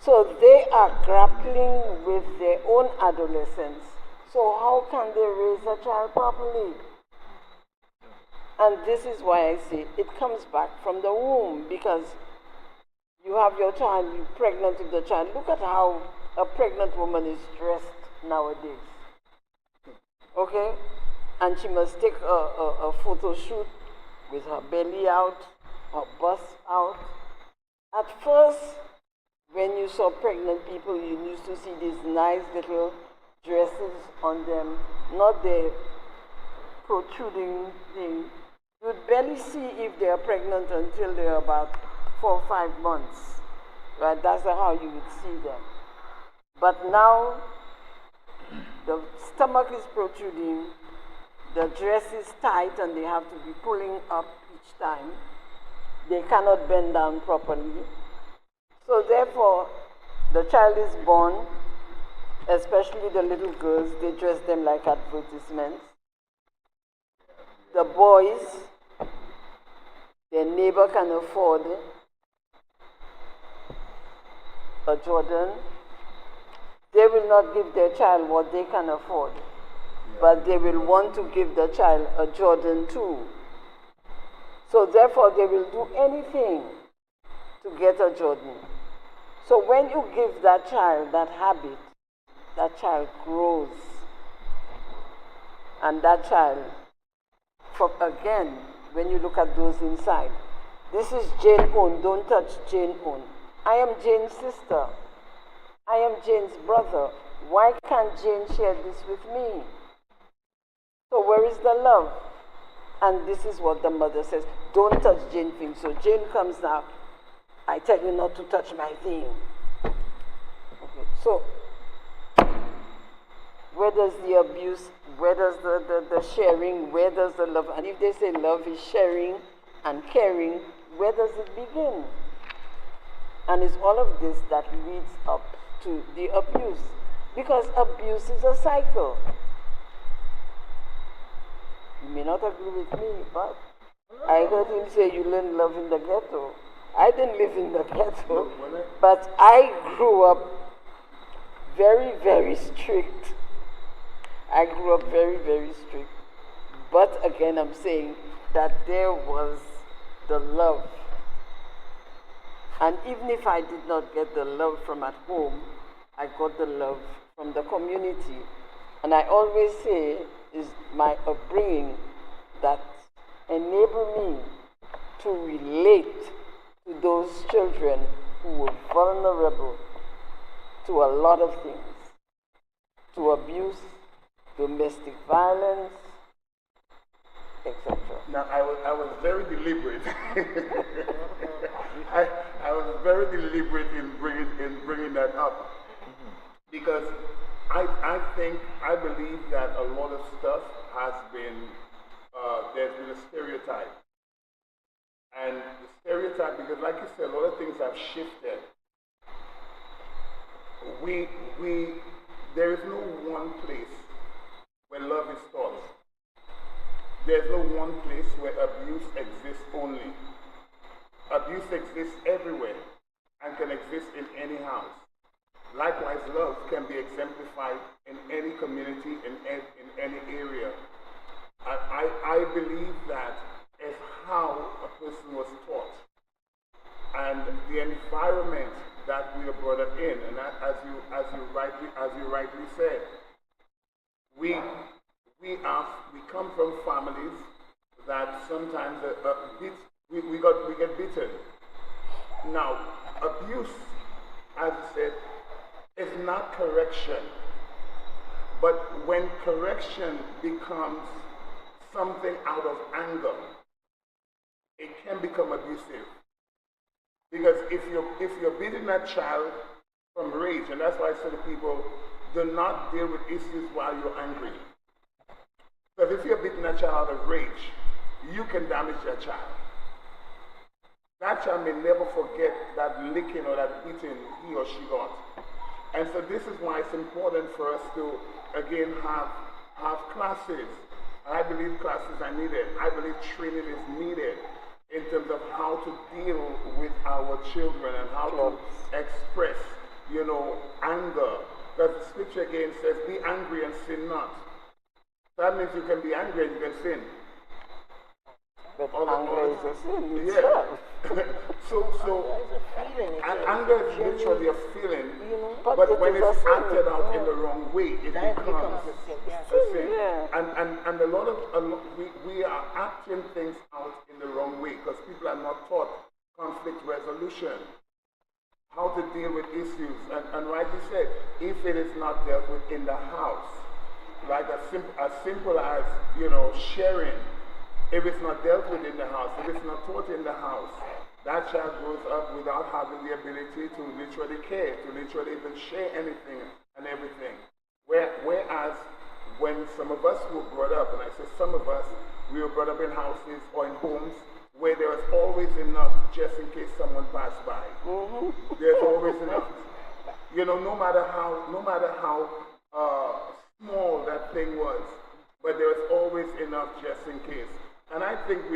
So they are grappling with their own adolescence. So how can they raise a child properly? And this is why I say it comes back from the womb, because you have your child, you're pregnant with the child. Look at how a pregnant woman is dressed nowadays. Okay? And she must take a photo shoot with her belly out, her bust out. At first, when you saw pregnant people, you used to see these nice little dresses on them, not the protruding thing. You'd barely see if they are pregnant until they're about 4 or 5 months. Right? That's how you would see them. But now, the stomach is protruding, the dress is tight and they have to be pulling up each time. They cannot bend down properly. So therefore, the child is born, especially the little girls, they dress them like advertisements. The boys, their neighbor can afford a Jordan. They will not give their child what they can afford, but they will want to give the child a Jordan too. So therefore, they will do anything to get a Jordan. So when you give that child that habit, that child grows. And that child, again, when you look at those inside, this is Jane Owen, don't touch Jane Owen. I am Jane's sister. I am Jane's brother. Why can't Jane share this with me? So where is the love? And this is what the mother says, don't touch Jane thing. So Jane comes now, I tell you not to touch my thing. Okay. So where does the abuse, where does the sharing, where does the love, and if they say love is sharing and caring, where does it begin? And it's all of this that leads up to the abuse. Because abuse is a cycle. You may not agree with me, but I heard him say you learn love in the ghetto. I didn't live in the ghetto, but I grew up very, very strict. I grew up very, very strict. But again, I'm saying that there was the love. And even if I did not get the love from at home, I got the love from the community. And I always say is my upbringing that enabled me to relate to those children who were vulnerable to a lot of things, to abuse, domestic violence, etc. Now, I was very deliberate. I was very deliberate in bringing that up, because I believe that a lot of stuff has been, there's been a stereotype. And the stereotype, because like you said, a lot of things have shifted. we, we, there is no one place where love is taught. There's no one place where abuse exists only. Abuse exists everywhere and can exist in any house. Likewise, love can be exemplified in any community, in any area. I believe that is how a person was taught. And the environment that we are brought up in, and that, as you rightly said, we come from families that sometimes we get beaten. Now, abuse, as I said, is not correction. But when correction becomes something out of anger, it can become abusive. Because if you're beating that child from rage, and that's why I say to people, do not deal with issues while you're angry. Because if you're beating that child out of rage, you can damage that child. That child may never forget that licking or that beating he or she got. And so this is why it's important for us to, again, have classes. I believe classes are needed. I believe training is needed in terms of how to deal with our children and how to express, anger. Because the scripture again says, be angry and sin not. That means you can be angry and you can sin. But anger is a sin Yeah. itself. Anger is literally a feeling, but when it is it's a sin. acted out in the wrong way, it becomes a sin. a sin. Yeah. And a lot of we are acting things out in the wrong way because people are not taught conflict resolution, how to deal with issues, and rightly said, if it is not dealt with in the house, like as simple as sharing. If it's not dealt with in the house, if it's not taught in the house, that child grows up without having the ability to literally care, to literally even share anything and everything. Whereas when some of us were brought up, and I say some of us, we were brought up in houses or in homes where there was always enough just in case someone passed by. There's always enough. No matter how small that thing was, but there was always enough just in case. And I think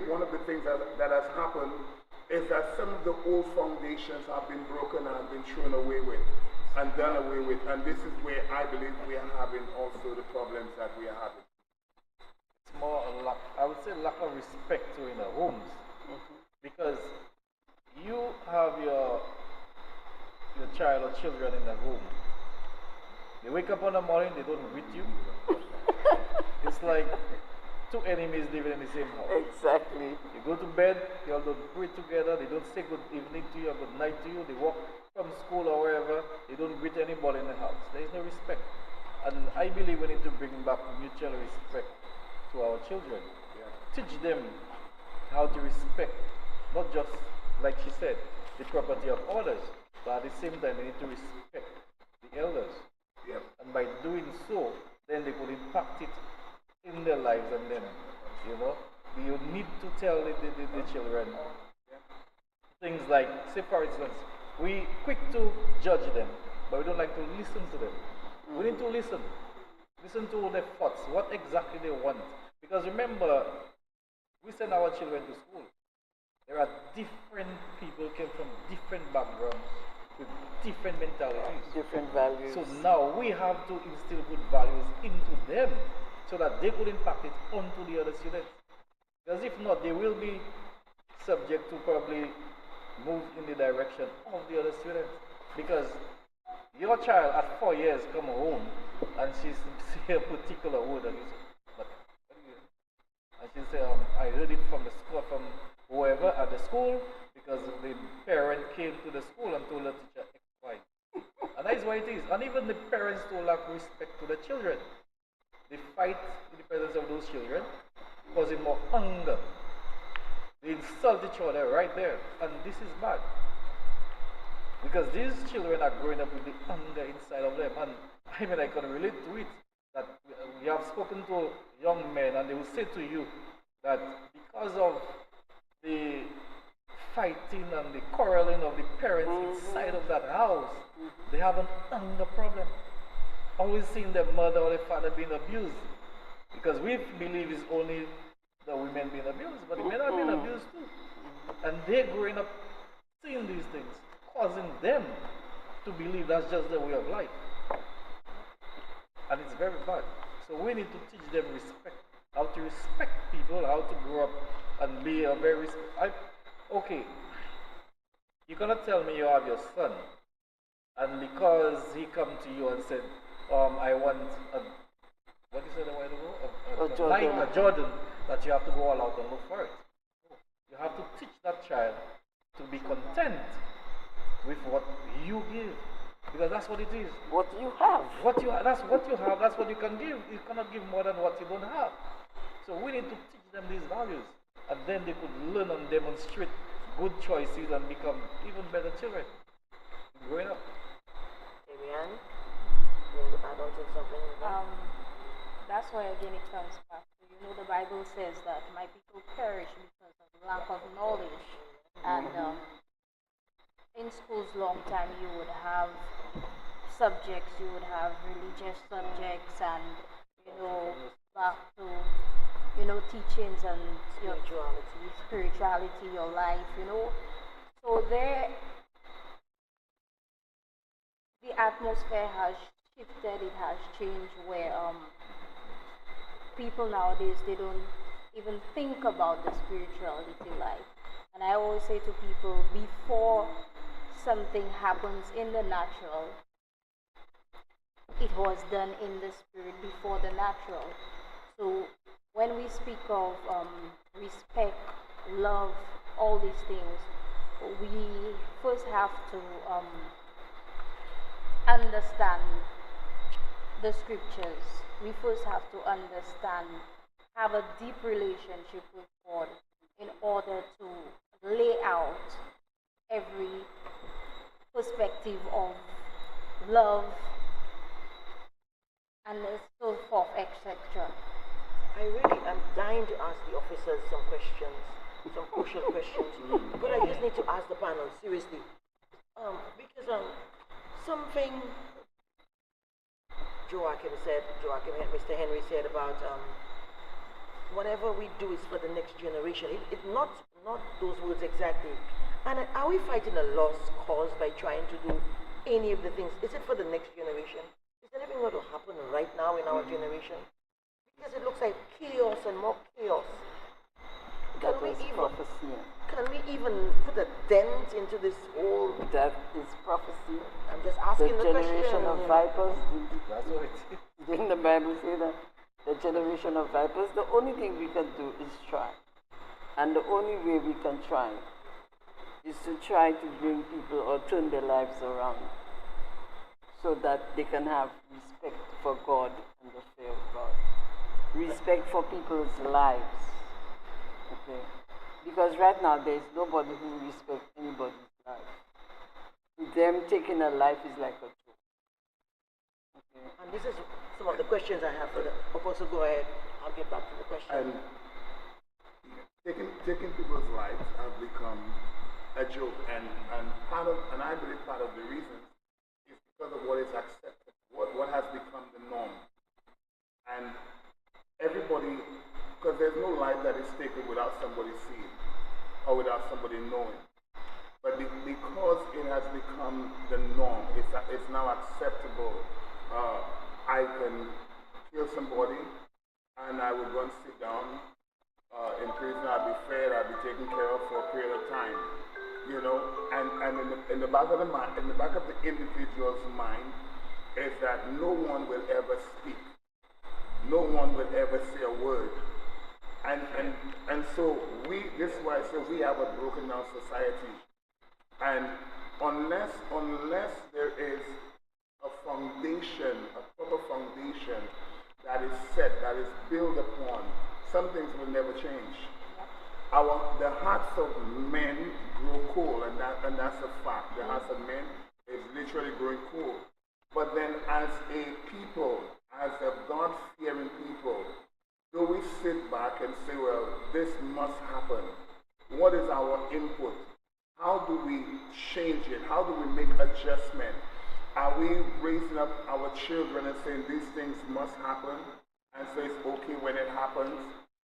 one of the things that has happened is that some of the old foundations have been broken and have been thrown away with and done away with. And this is where I believe we are having also the problems that we are having. It's more a lack, I would say lack of respect in the homes. Because you have your child or children in the home. They wake up in the morning, they don't greet you. It's like two enemies living in the same house. Exactly. You go to bed, you all don't pray together, they don't say good evening to you or good night to you, they walk from school or wherever, they don't greet anybody in the house. There is no respect. And I believe we need to bring back mutual respect to our children. Teach them how to respect, not just, like she said, the property of others, but at the same time they need to respect the elders. And by doing so, then they could impact it in their lives, and then, you need to tell the children things like, say for instance, we quick to judge them, but we don't like to listen to them. We need to listen to their thoughts, what exactly they want. Because remember, we send our children to school. There are different people came from different backgrounds with different mentalities, different values. So now we have to instill good values into them, so that they could impact it onto the other students. Because if not, they will be subject to probably move in the direction of the other students. Because your child at 4 years come home and she say a particular word and you say, but what do you? And she say, I heard it from the school, from whoever at the school, because the parent came to the school and told the teacher X, Y. And that is why it is. And even the parents don't lack respect to the children. They fight in the presence of those children, causing more anger. They insult each other right there, and this is bad. Because these children are growing up with the anger inside of them, and I can relate to it. That we have spoken to young men, and they will say to you that because of the fighting and the quarreling of the parents inside of that house. They haven't done the problem. Always seeing their mother or their father being abused. Because we believe it's only the women being abused, but the men are being abused too. And they're growing up seeing these things, causing them to believe that's just their way of life. And it's very bad. So we need to teach them respect, how to respect people, how to grow up and be a very... Okay, you're going to tell me you have your son, and because he come to you and said, I want a... What you said a while ago? A Jordan, that you have to go all out and look for it. You have to teach that child to be content with what you give. Because that's what it is. What you have. That's what you have, that's what you can give. You cannot give more than what you don't have. So we need to teach them these values. And then they could learn and demonstrate good choices and become even better children growing up. Ariane, you want to add on to something? That's why again it comes back to, the Bible says that my people perish because of lack of knowledge. And in schools long time you would have subjects, you would have religious subjects and, back to, teachings and your spirituality, your life, So there, the atmosphere has shifted, it has changed where people nowadays, they don't even think about the spirituality life. And I always say to people, before something happens in the natural, it was done in the spirit before the natural. So when we speak of respect, love, all these things, we first have to understand the scriptures. We first have to understand, have a deep relationship with God in order to lay out every perspective of love and so forth, etc. I really am dying to ask the officers some questions, some crucial questions, but I just need to ask the panel seriously, because something Mr. Henry said about whatever we do is for the next generation. It's not those words exactly. And are we fighting a lost cause by trying to do any of the things? Is it for the next generation? Is anything going to happen right now in our generation? Because it looks like chaos and more chaos. Can we even put a dent into this whole... That is prophecy. I'm just asking the generation question. of vipers. That's what it is. Didn't the Bible say that? The generation of vipers. The only thing we can do is try. And the only way we can try is to try to bring people or turn their lives around so that they can have respect for God and the fear of God. Respect for people's lives. Okay? Because right now there is nobody who respects anybody's life. To them, taking a life is like a joke. Okay? And this is some of the questions I have for the Apostle. Go ahead. I'll get back to the question. And taking people's lives have become a joke, and I believe part of the reason is because of what is accepted, what has become the norm. And everybody, because there's no life that is taken without somebody seeing or without somebody knowing. But because it has become the norm, it's now acceptable. I can kill somebody and I will go and sit down in prison. I'll be fed, I'll be taken care of for a period of time. And in the back of the individual's mind is that no one will ever speak. No one will ever say a word. And so this is why I say we have a broken down society. And unless there is a foundation, a proper foundation that is set, that is built upon, some things will never change. The hearts of men grow cold, and that's a fact. The hearts of men is literally growing cold. But then as a people, as a God-fearing people, do we sit back and say, well, this must happen? What is our input? how do we change it? How do we make adjustment? Are we raising up our children and saying these things must happen and so it's okay when it happens?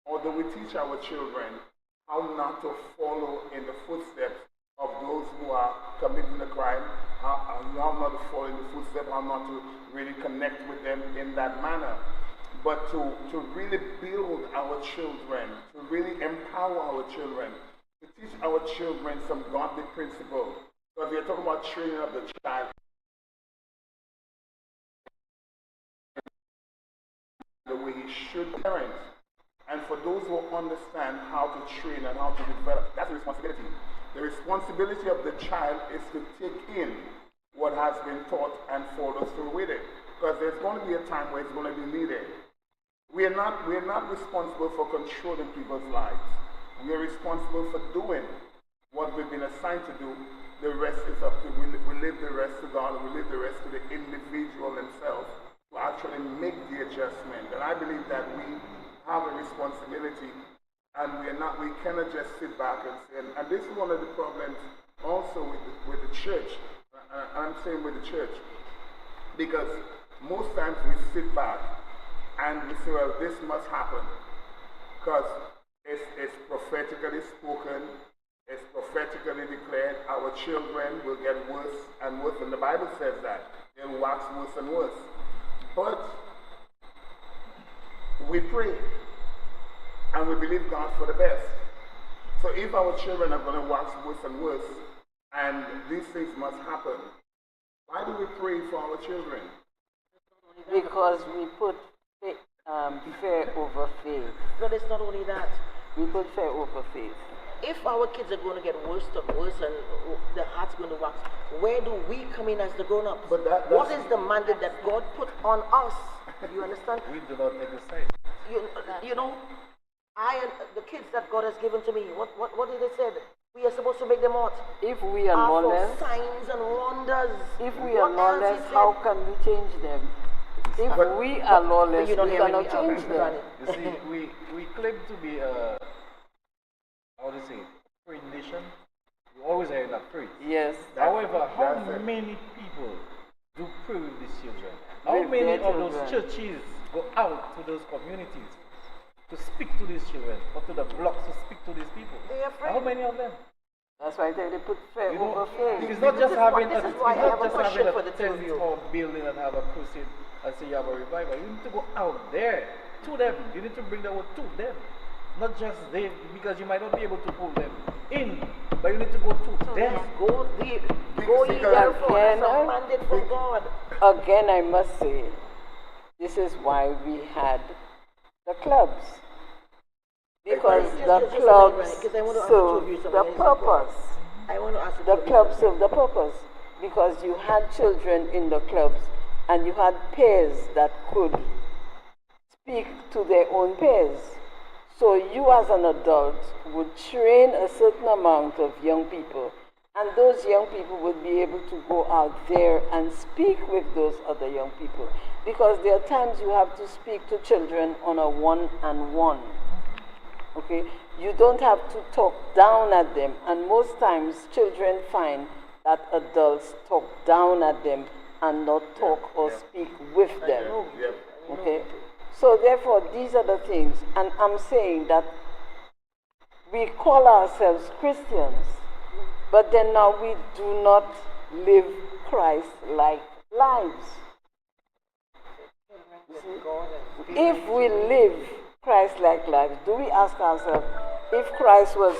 Or do we teach our children how not to follow in the footsteps of those who are committing the crime, how not to follow in the footsteps, how not to really connect with them in that manner, but to really build our children, to really empower our children, to teach our children some godly principles. Because we are talking about training up the child the way he should be. Parents, and for those who understand how to train and how to develop, that's a responsibility. The responsibility of the child is to take in what has been taught and follow through with it. Because there's going to be a time where it's going to be needed. We are not responsible for controlling people's lives. We are responsible for doing what we've been assigned to do. The rest is up to, we leave the rest to God, and we leave the rest to the individual themselves to actually make the adjustment. And I believe that we have a responsibility, and we cannot just sit back and say, and this is one of the problems also with the church. I'm saying with the church, because most times we sit back and we say, well, this must happen because it's prophetically spoken, it's prophetically declared. Our children will get worse and worse, and the Bible says that they'll wax worse and worse. But we pray and we believe God for the best. So if our children are going to wax worse and worse, and these things must happen, why do we pray for our children? Because we put fear over faith. But it's not only that. We put fear over faith. If our kids are going to get worse and worse and their heart's going to wax, where do we come in as the grown-ups? But what is the mandate that God put on us? You understand? We do not exercise. You know, I and the kids that God has given to me, what did they say? We are supposed to make them what? If we are lawless, signs and wonders. If we are lawless, how can we change them? If we are lawless, we cannot change them. You see, we claim to be how do you say, free nation. We always are not free. Yes. However, how many people do pray with these children? How many of those churches go out to those communities to speak to these children, or to the blocks to speak to these people? They are afraid. How many of them? That's why they put fear over faith. It's not just having a tent you. or building and have a crusade and say you have a revival. You need to go out there to them. You need to bring the word to them. Not just them, because you might not be able to pull them in, but you need to go to them. Go ye therefore, as a mandate from God. Again, I must say, this is why we had the clubs. Because the clubs serve the purpose. I want to ask the clubs serve the purpose. Because you had children in the clubs and you had peers that could speak to their own peers. So you as an adult would train a certain amount of young people, and those young people would be able to go out there and speak with those other young people. Because there are times you have to speak to children on a one-on-one. Okay? You don't have to talk down at them, and most times children find that adults talk down at them and not talk or speak with them. Okay? So therefore, these are the things, and I'm saying that we call ourselves Christians, but then now we do not live Christ-like lives. If we live Christ-like lives, do we ask ourselves, if Christ was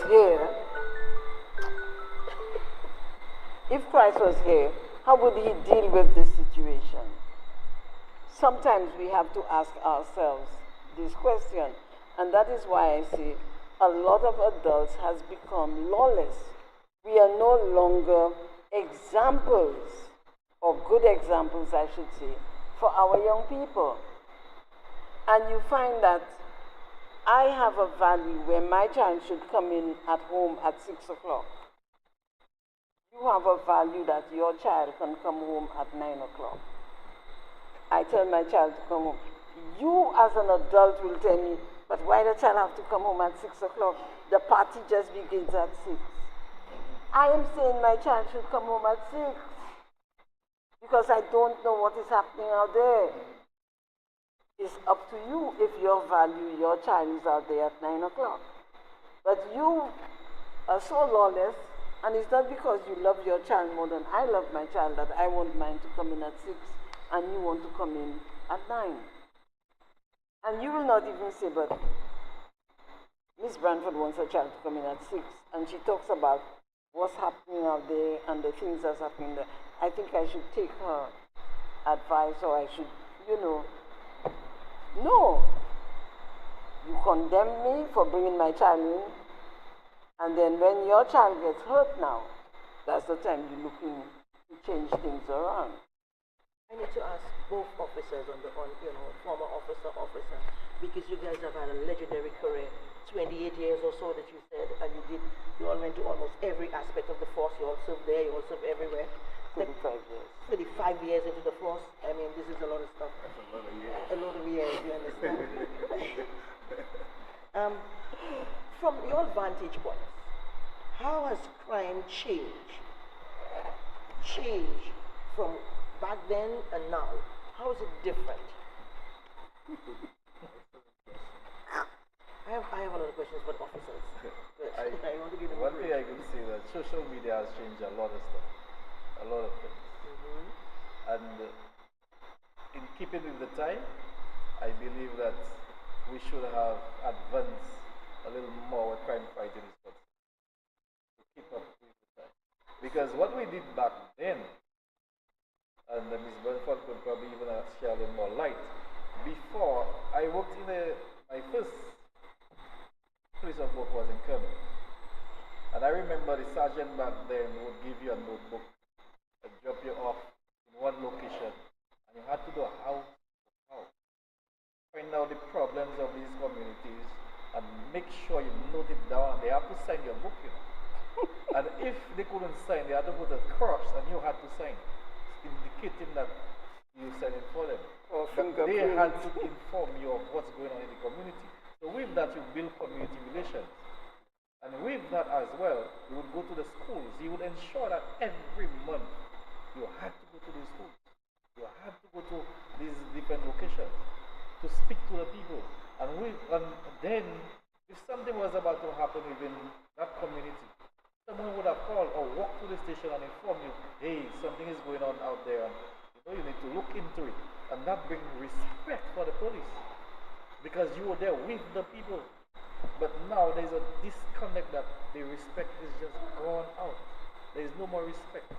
here, how would he deal with this situation? Sometimes we have to ask ourselves this question, and that is why I say a lot of adults has become lawless. We are no longer examples, or good examples I should say, for our young people. And you find that I have a value where my child should come in at home at 6 o'clock. You have a value that your child can come home at 9 o'clock. I tell my child to come home. You as an adult will tell me, but why the child have to come home at 6 o'clock? The party just begins at 6. I am saying my child should come home at 6 because I don't know what is happening out there. It's up to you if you value your child is out there at 9 o'clock. But you are so lawless, and it's not because you love your child more than I love my child that I want mine to come in at 6 and you want to come in at 9. And you will not even say, but Miss Branford wants her child to come in at 6, and she talks about what's happening out there and the things that's happening there. I think I should take her advice, or I should, no. You condemn me for bringing my child in, and then when your child gets hurt now, that's the time you're looking to change things around. I need to ask both officers former officer, because you guys have had a legendary career, 28 years or so that you said, and you all went to almost every aspect of the force. You all served there, you all served everywhere. 35 years. 35 years into the force. I mean, this is a lot of stuff. That's a lot of years. A lot of years, you understand? From your vantage point, how has crime changed? Changed from back then and now. How is it different? I have a lot of questions for officers. I want to give them one thing I can say that social media has changed a lot of stuff, a lot of things. And in keeping with the time, I believe that we should have advanced a little more with crime fighting is concerned, to keep up with the time. Because what we did back then, and Ms. Burnford could probably even share a little more light. Before, I worked in my first place of work was in Kermit. And I remember the sergeant back then would give you a notebook and drop you off in one location, and you had to go house to house. Find out the problems of these communities and make sure you note it down, and they have to sign your book, And if they couldn't sign, they had to put a cross and you had to sign, indicating that you signed it for them. But they had to inform you of what's going on in the community. So with that, you build community relations. And with that as well, you would go to the schools. You would ensure that every month you had to go to the schools. You had to go to these different locations to speak to the people. And then, if something was about to happen within that community, someone would have called or walked to the station and informed you, hey, something is going on out there, and you need to look into it. And that brings respect for the police, because you were there with the people. But now there's a disconnect, that the respect is just gone out. There is no more respect.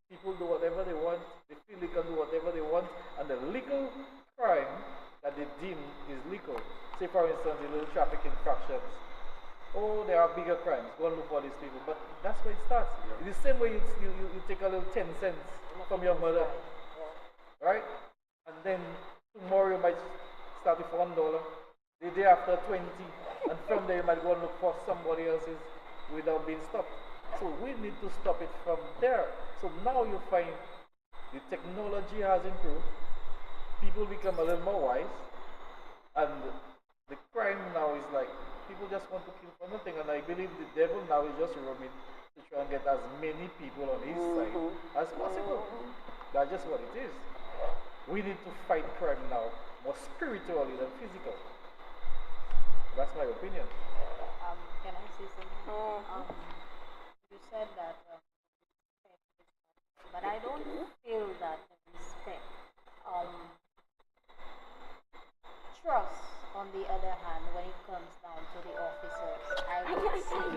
People do whatever they want, they feel they can do whatever they want, and the legal crime that they deem is legal, say for instance the little traffic infractions, oh, there are bigger crimes, go and look for these people. But that's where it starts. It's the same way you take a little 10 cents from your mother, right? And then tomorrow you might start with $1, the day after 20, and from there you might go and look for somebody else's without being stopped. So we need to stop it from there. So now you find the technology has improved, people become a little more wise, and the crime now is like, people just want to kill for nothing, and I believe the devil now is just roaming to try and get as many people on his side as possible. That's just what it is. We need to fight crime now more spiritually than physical. That's my opinion. Can I say something? You said that but I don't feel that the respect. Trust, on the other hand, when it comes down to the officers, I would say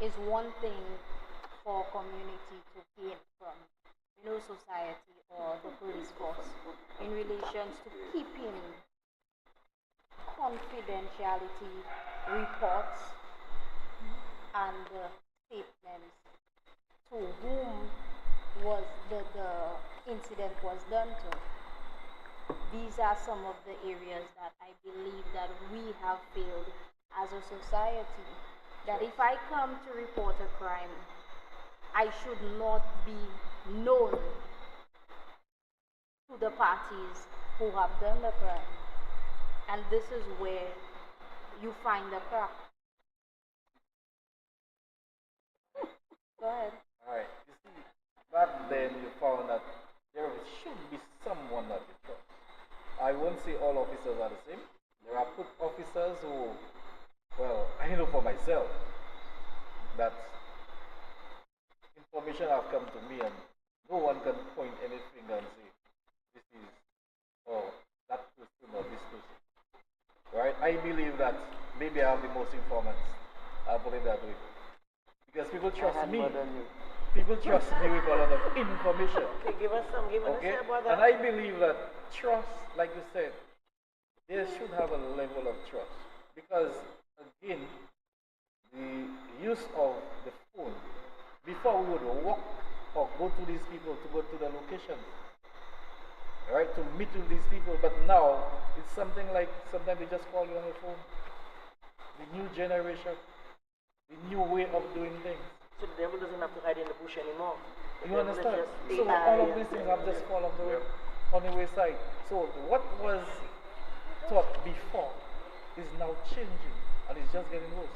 is one thing for community to gain from society or the police force in relations to keeping confidentiality reports and statements to whom was the incident was done to. These are some of the areas that I believe that we have failed as a society. That if I come to report a crime, I should not be known to the parties who have done the crime. And this is where you find the crack. Go ahead. Alright, you see, back then you found that there should be someone that you trust. I won't say all officers are the same. There are good officers who, well, I know for myself that information have come to me and no one can point any finger and say, this is, or that person or this person. Right? I believe that maybe I have the most informants. I'll put it that way. Because people trust me. People trust me with a lot of information. Okay, give us Okay? about that. And I believe that trust, like you said, there should have a level of trust. Because, again, the use of the phone, before we would walk or go to these people to go to the location, right, to meet with these people, but now it's something like sometimes they just call you on the phone. The new generation, the new way of doing things. So the devil doesn't have to hide in the bush anymore. The You devil is understand? just So AI all of and- these things have just fallen off the way, on the wayside. So what was taught before is now changing and it's just getting worse.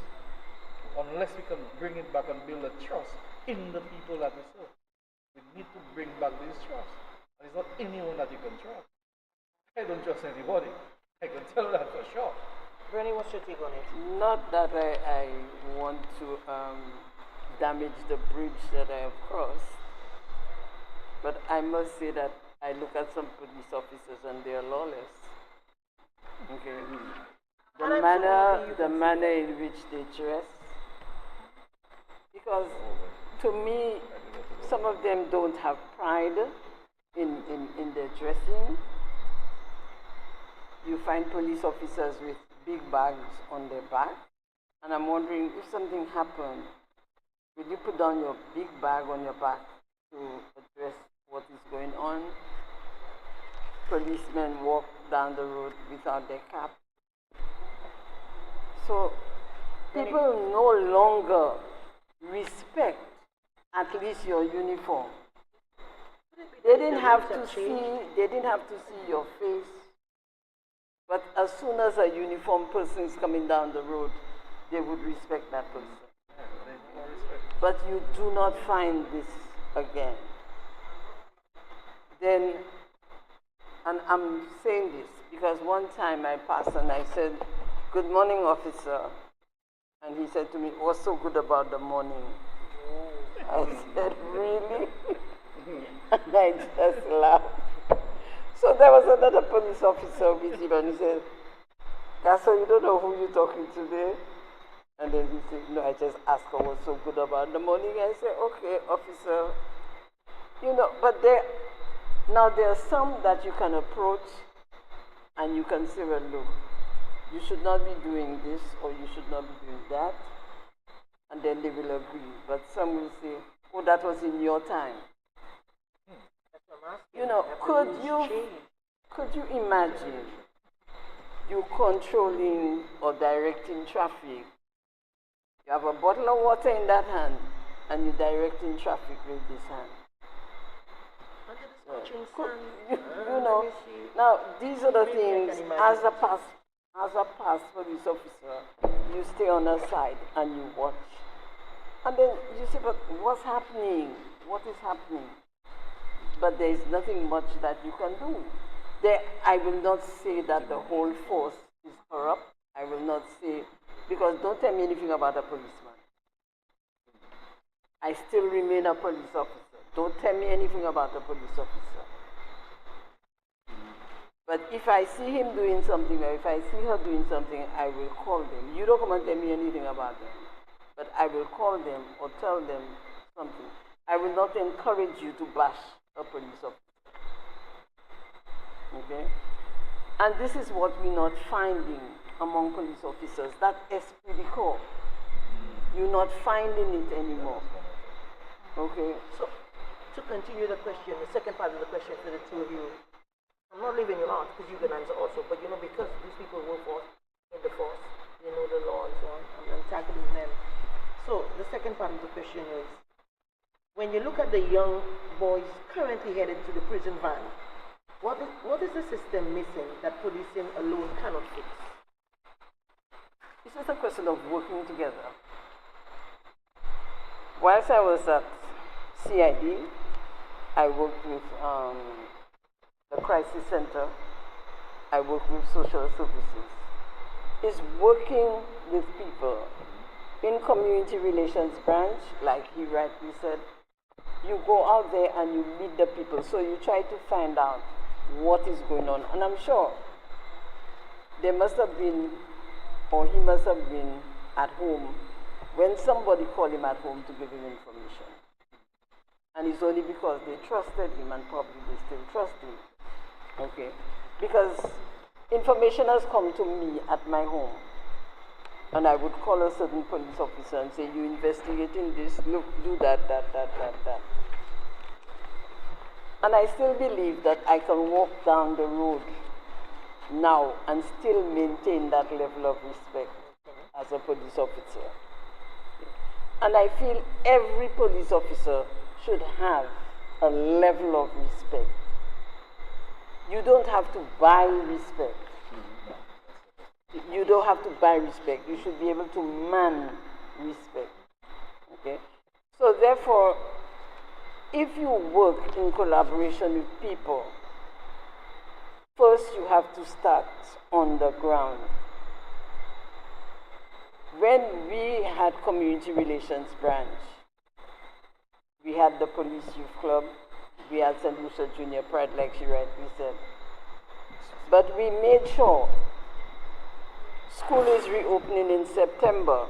Unless we can bring it back and build a trust in the people that we serve. We need to bring back this trust. And it's not anyone that you can trust. I don't trust anybody. I can tell that for sure. Bernie, what's your take on it? Not that I want to damage the bridge that I have crossed, but I must say that I look at some police officers and they are lawless. Okay. And I'm sure you The can see manner in which they dress, because to me, some of them don't have pride in their dressing. You find police officers with big bags on their back, and I'm wondering if something happened, will you put down your big bag on your back to address what is going on? Policemen walk down the road without their cap. So people no longer respect at least your uniform. They didn't have to see your face. But as soon as a uniformed person is coming down the road, they would respect that person. But you do not find this again. Then, and I'm saying this because one time I passed and I said, "Good morning, officer." And he said to me, "What's so good about the morning?" I said, "Really?" And I just laughed. So there was another police officer with him and he said, "Castle, you don't know who you're talking to there?" And then he said, "No, I just asked her what's so good about the morning." I said, "Okay, officer." You know, but there are some that you can approach and you can say, "Well, look, you should not be doing this or you should not be doing that." And then they will agree. But some will say, "Oh, that was in your time." You know, could you imagine you controlling or directing traffic? You have a bottle of water in that hand and you're directing traffic with this hand. You know, now these are the things, as a past police officer, you stay on the side and you watch. And then you say, "But what's happening? What is happening?" But there is nothing much that you can do. I will not say that the whole force is corrupt. I will not say, because don't tell me anything about a policeman. I still remain a police officer. Don't tell me anything about a police officer. But if I see him doing something or if I see her doing something, I will call them. You don't come and tell me anything about them. But I will call them or tell them something. I will not encourage you to bash a police officer. Okay? And this is what we're not finding among police officers, that esprit de corps. You're not finding it anymore. Okay? So, to continue the question, the second part of the question for the two of you, I'm not leaving you out because you can answer also, but you know, because these people work in the force, you know the law and so on, I'm tackling them. So, the second part of the question is, when you look at the young boys currently headed to the prison van, what is the system missing that policing alone cannot fix? It's just a question of working together. whilst I was at CID, I worked with the Crisis Center. I work with social services. Is working with people in community relations branch, like he rightly said, you go out there and you meet the people. So you try to find out what is going on. And I'm sure there must have been, or he must have been at home when somebody called him at home to give him information. And it's only because they trusted him, and probably they still trust him. Okay? Because information has come to me at my home. And I would call a certain police officer and say, you're investigating this, look, do that. And I still believe that I can walk down the road now and still maintain that level of respect as a police officer. And I feel every police officer should have a level of respect. You don't have to buy respect. You don't have to buy respect. You should be able to man respect. Okay? So therefore, if you work in collaboration with people, first you have to start on the ground. When we had community relations branch, we had the police youth club, we had St. Lucia Junior Pride, like she rightly said. But we made sure school is reopening in September.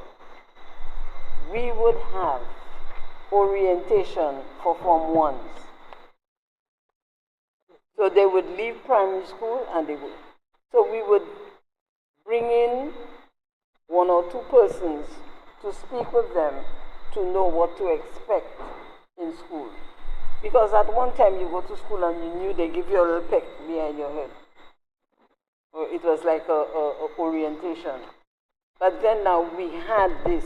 We would have orientation for Form 1s. So they would leave primary school and they would. So we would bring in one or two persons to speak with them to know what to expect in school. Because at one time you go to school and you knew they give you a little peck behind your head. It was like a orientation. But then now we had this.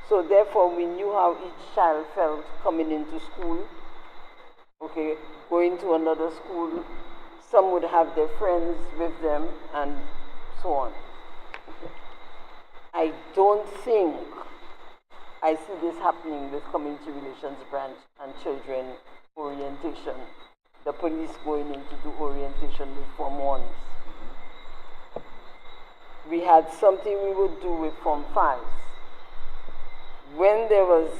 So therefore we knew how each child felt coming into school. Okay, going to another school. Some would have their friends with them and so on. I don't think I see this happening with community relations branch and children orientation. The police going in to do orientation with Form 1s. We had something we would do with Form 5s. When there was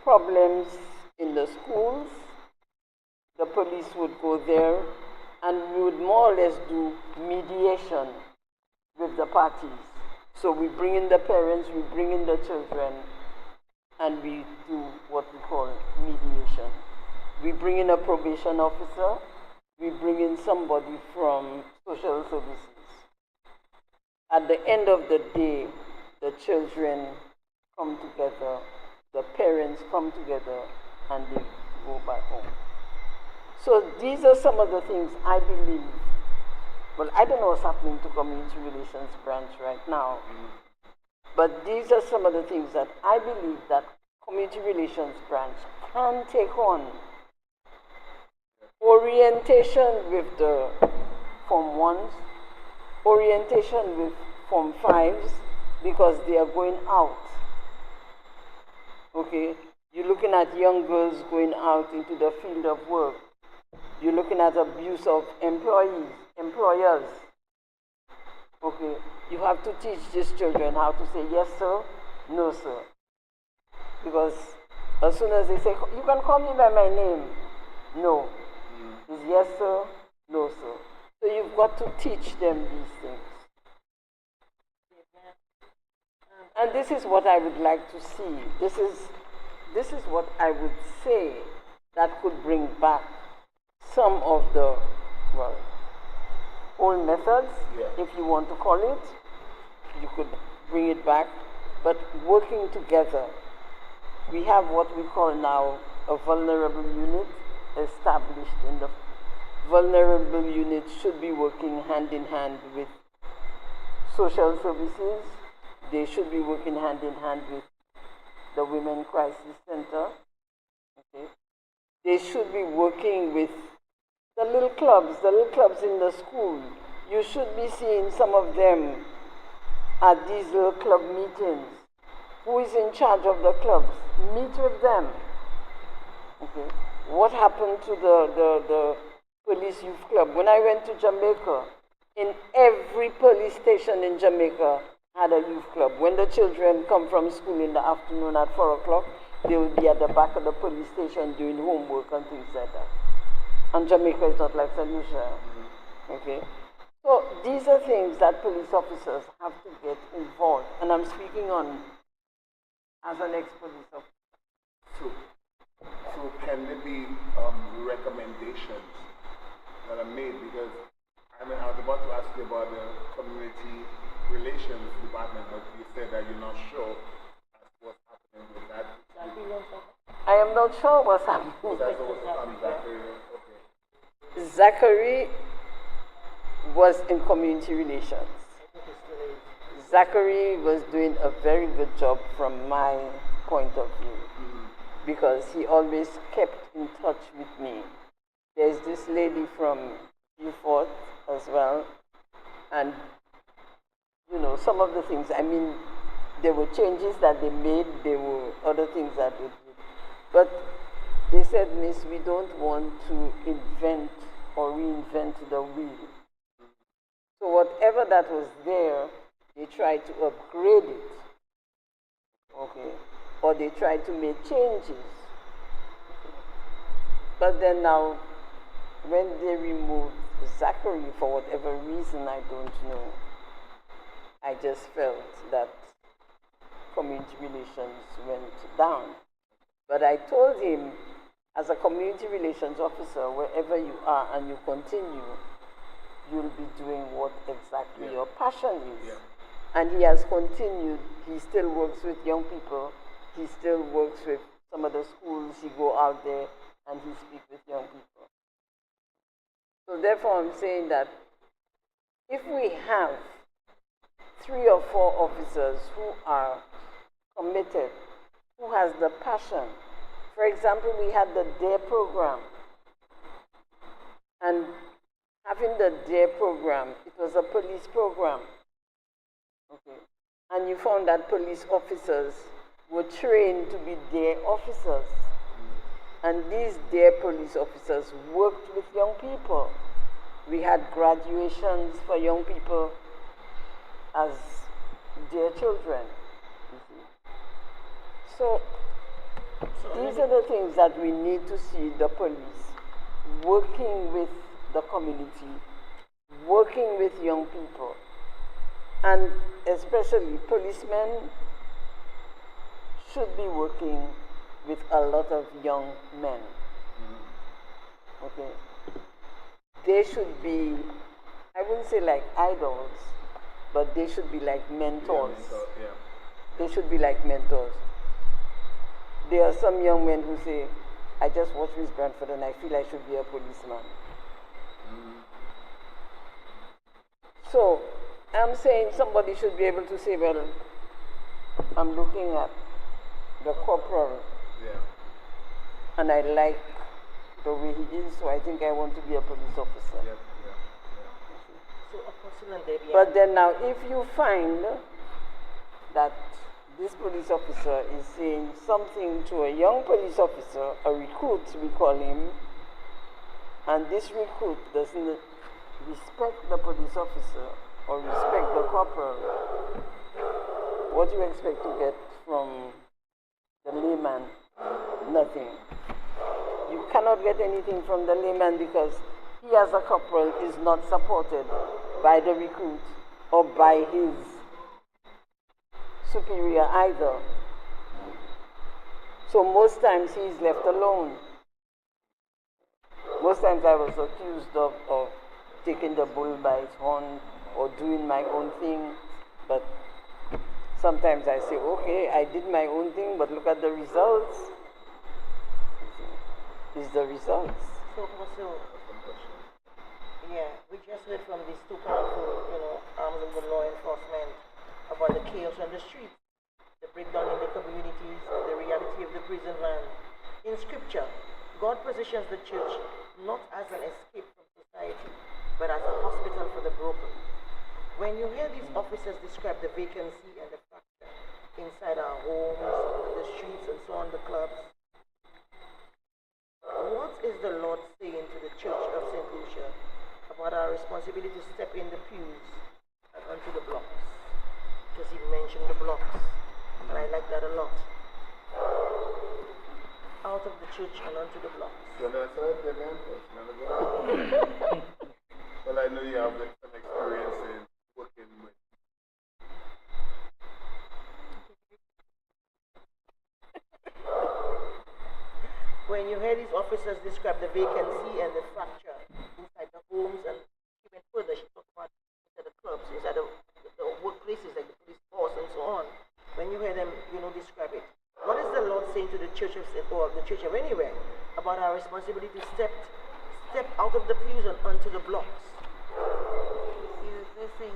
problems in the schools, the police would go there and we would more or less do mediation with the parties. So we bring in the parents, we bring in the children, and we do what we call mediation. We bring in a probation officer, we bring in somebody from social services. At the end of the day, the children come together, the parents come together, and they go back home. So these are some of the things I believe. Well, I don't know what's happening to community relations branch right now, but these are some of the things that I believe that community relations branch can take on. Orientation with the Form 1s, orientation with Form 5s, because they are going out. Okay, you're looking at young girls going out into the field of work. You're looking at abuse of employers. Okay, you have to teach these children how to say yes sir, no sir. Because as soon as they say, you can call me by my name. No. It's yes sir, no sir. So you've got to teach them these things. And this is what I would like to see. This is what I would say that could bring back some of the, well, old methods, if you want to call it. You could bring it back, but working together. We have what we call now a vulnerable unit established in the vulnerable unit should be working hand in hand with social services. They should be working hand in hand with the Women Crisis Center. Okay. They should be working with the little clubs in the school. You should be seeing some of them at these little club meetings. who is in charge of the clubs, meet with them. Okay. What happened to the police youth club? When I went to Jamaica, in every police station in Jamaica had a youth club. When the children come from school in the afternoon at 4 o'clock, they will be at the back of the police station doing homework and things like that. And Jamaica is not like St. Lucia. Okay? So these are things that police officers have to get involved. And I'm speaking on as an ex-police officer. So can there be recommendations that are made? Because I was about to ask you about the community relations department, but you said that you're not sure as to what's happening with that. I am not sure what's happening. That's Zachary. Okay. Zachary was in community relations. Zachary was doing a very good job from my point of view because he always kept in touch with me. There's this lady from Beaufort as well, and you know, some of the things, I mean, there were changes that they made, there were other things that they did. But they said, Miss, we don't want to invent or reinvent the wheel. So whatever that was there, they tried to upgrade it, okay, or they tried to make changes. But then now, when they removed Zachary for whatever reason, I don't know, I just felt that community relations went down. But I told him, as a community relations officer, wherever you are and you continue, you'll be doing what exactly your passion is. Yeah. And he has continued. He still works with young people. He still works with some of the schools. He go out there and he speaks with young people. So therefore I'm saying that if we have 3 or 4 officers who are committed, who has the passion. For example, we had the DARE program. And having the DARE program, it was a police program. Okay. And you found that police officers were trained to be DARE officers. And these DARE police officers worked with young people. We had graduations for young people as DARE children. So these are the things that we need to see the police working with the community, working with young people, and especially policemen should be working with a lot of young men. Okay? They should be, I wouldn't say like idols, but they should be like mentors. Yeah. They should be like mentors. There are some young men who say, I just watched Miss Branford and I feel I should be a policeman. So, I'm saying somebody should be able to say, well, I'm looking at the corporal and I like the way he is, so I think I want to be a police officer. So, Apostle and Debbie. But then now, if you find that this police officer is saying something to a young police officer, a recruit we call him, and this recruit doesn't respect the police officer or respect the corporal, what do you expect to get from the layman? Nothing. You cannot get anything from the layman because he as a corporal is not supported by the recruit or by his superior either. So most times he is left alone. Most times I was accused of taking the bull by its horn or doing my own thing, but sometimes I say, okay, I did my own thing, but look at the results. Is the results. So, yeah, we just heard from these two powerful, arms of the law enforcement about the chaos on the streets, the breakdown in the communities, the reality of the prison van. In scripture, God positions the church not as an escape from society, but as a hospital for the broken. When you hear these officers describe the vacancy and the fracture inside our homes, the streets, and so on, the clubs. What is the Lord saying to the Church of St. Lucia about our responsibility to step in the pews and onto the blocks? Because he mentioned the blocks, and I like that a lot. Out of the church and onto the blocks. Well, I know you have some experience in working with. When you hear these officers describe the vacancy and the fracture inside the homes, and even further, she talked about inside the clubs, inside the workplaces like the police force and so on. When you hear them, describe it, what is the Lord saying to the church or the church of anywhere about our responsibility to step out of the pews and onto the blocks? The thing,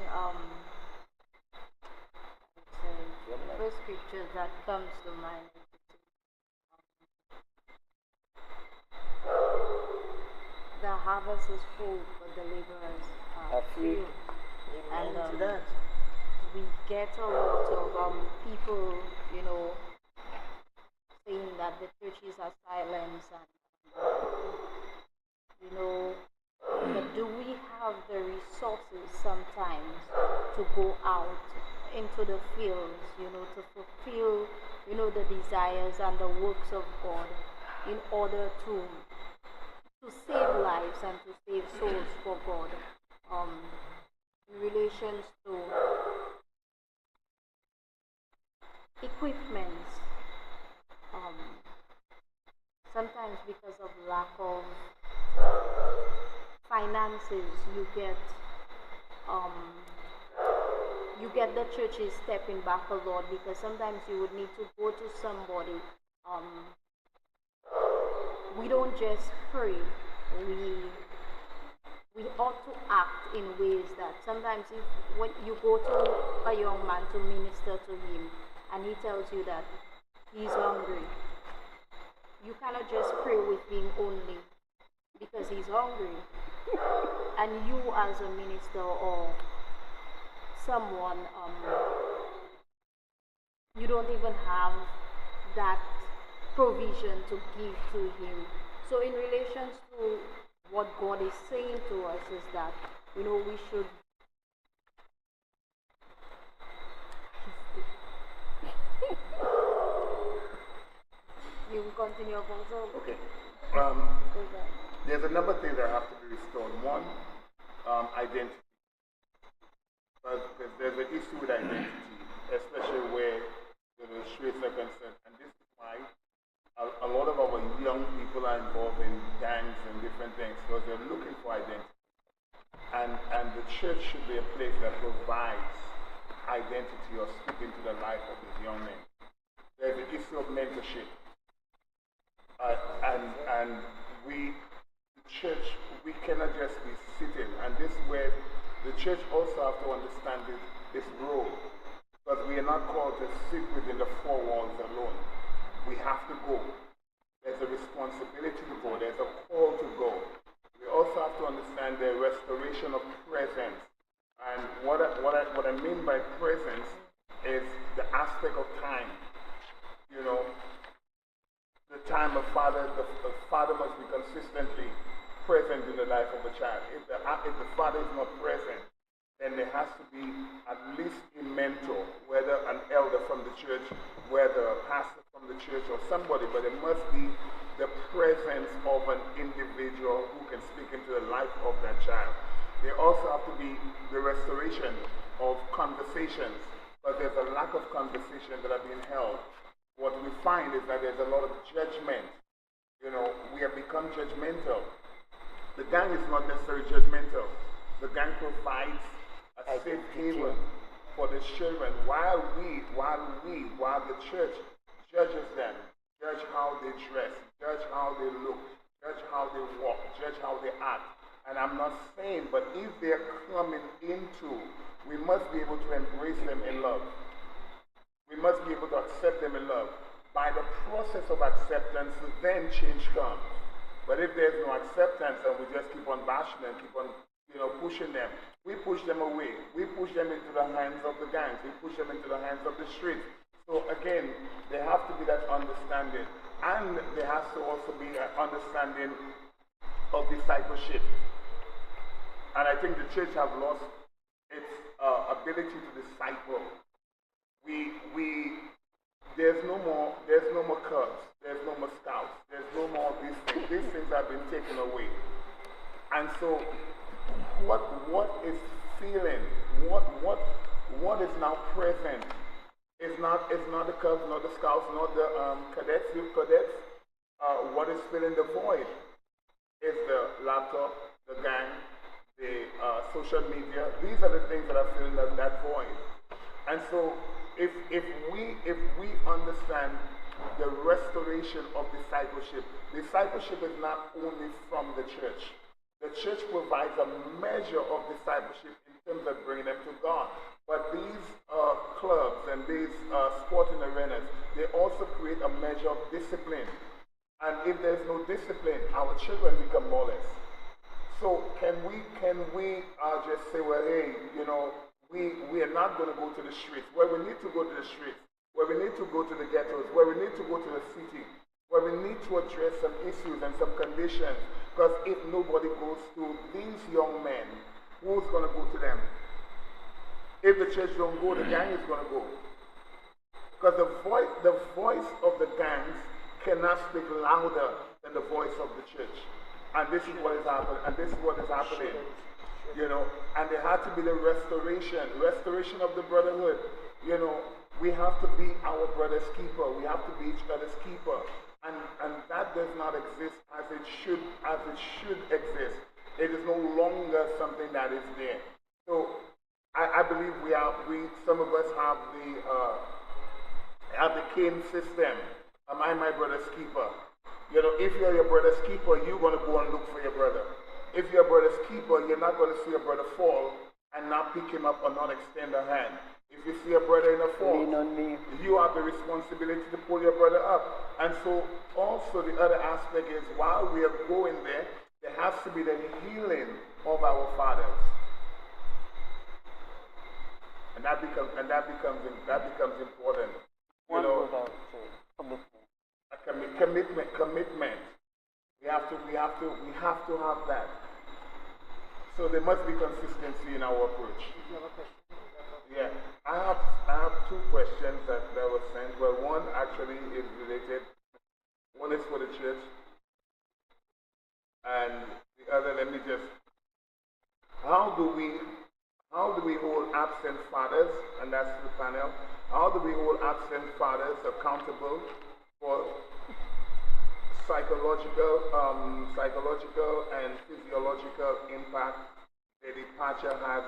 the first scripture that comes to mind is the harvest is full, but the laborers are few. And To that. we get a lot of people, saying that the churches are silent, and but do we have the resources sometimes to go out into the fields, to fulfill, the desires and the works of God in order to save lives and to save souls for God? In relations to equipment, sometimes because of lack of finances, you get the churches stepping back a lot, because sometimes you would need to go to somebody. We don't just pray, we ought to act in ways that sometimes when you go to a young man to minister to him and he tells you that he's hungry, you cannot just pray with him only because he's hungry, and you as a minister or someone, you don't even have that provision to give to him. So in relation to what God is saying to us is that, we should you will continue also. Okay. There's a number of things that have to be restored. One, identity. Because there's an issue with identity, especially where the streets are concerned. And this is why a lot of our young people are involved in gangs and different things, because they're looking for identity. And the church should be a place that provides identity or speak into the life of these young men. There's the issue of mentorship. And we, the church, we cannot just be sitting. And this is where the church also have to understand this role. Because we are not called to sit within the four walls alone. We have to go. There's a responsibility to go. There's a call to go. We also have to understand the restoration of presence. And what I mean by presence is the aspect of time. The time the father must be consistently present in the life of a child. If the father is not present, then there has to be at least a mentor, whether an elder from the church, whether a pastor from the church or somebody, but there must be the presence of an individual who can speak into the life of that child. There also have to be the restoration of conversations, but there's a lack of conversation that are being held. What we find is that there's a lot of judgment. We have become judgmental. The gang is not necessarily judgmental. The gang provides a safe haven for the children while the church judges them, judge how they dress, judge how they look, judge how they walk, judge how they act. And I'm not saying, but if they're coming into, we must be able to embrace them in love. We must be able to accept them in love. By the process of acceptance, then change comes. But if there's no acceptance and we just keep on bashing them, keep on pushing them, we push them away. We push them into the hands of the gangs. We push them into the hands of the streets. So again, there has to be that understanding, and there has to also be an understanding of discipleship. And I think the church have lost its ability to disciple. There's no more cubs, there's no more scouts, there's no more of these things. These things have been taken away. And so what is feeling, what is now present is not the cubs, not the scouts, not the cadets, youth cadets. What is filling the void is the laptop, the gang, the social media. These are the things that are filling that void. And so if we understand the restoration of discipleship is not only from the church. The church provides a measure of discipleship in terms of bringing them to God. But these clubs and these sporting arenas, they also create a measure of discipline. And if there's no discipline, our children become lawless. So can we just say, well, hey, we are not going to go to the streets. Where we need to go to the streets, where we need to go to the ghettos, where we need to go to the city, where we need to address some issues and some conditions. Because if nobody goes to these young men, who's going to go to them? If the church don't go, the gang is going to go. Because the voice of the gangs cannot speak louder than the voice of the church. And this is what is happening. And this is what is happening. And there had to be the restoration of the brotherhood. We have to be our brother's keeper. We have to be each other's keeper. And that does not exist as it should exist. It is no longer something that is there. So I believe some of us have the Cain system. Am I my brother's keeper? If you're your brother's keeper, you're going to go and look for your brother. If you're a brother's keeper, you're not going to see your brother fall and not pick him up or not extend a hand. If you see a brother in a fault, you have the responsibility to pull your brother up. And so also the other aspect is while we are going there has to be the healing of our fathers. And that becomes important. Commitment. We have to have that. So there must be consistency in our approach. Yeah, I have two questions that were sent. Well, one actually is related. One is for the church, and the other, how do we hold absent fathers? And that's the panel. How do we hold absent fathers accountable for psychological and physiological impact the departure has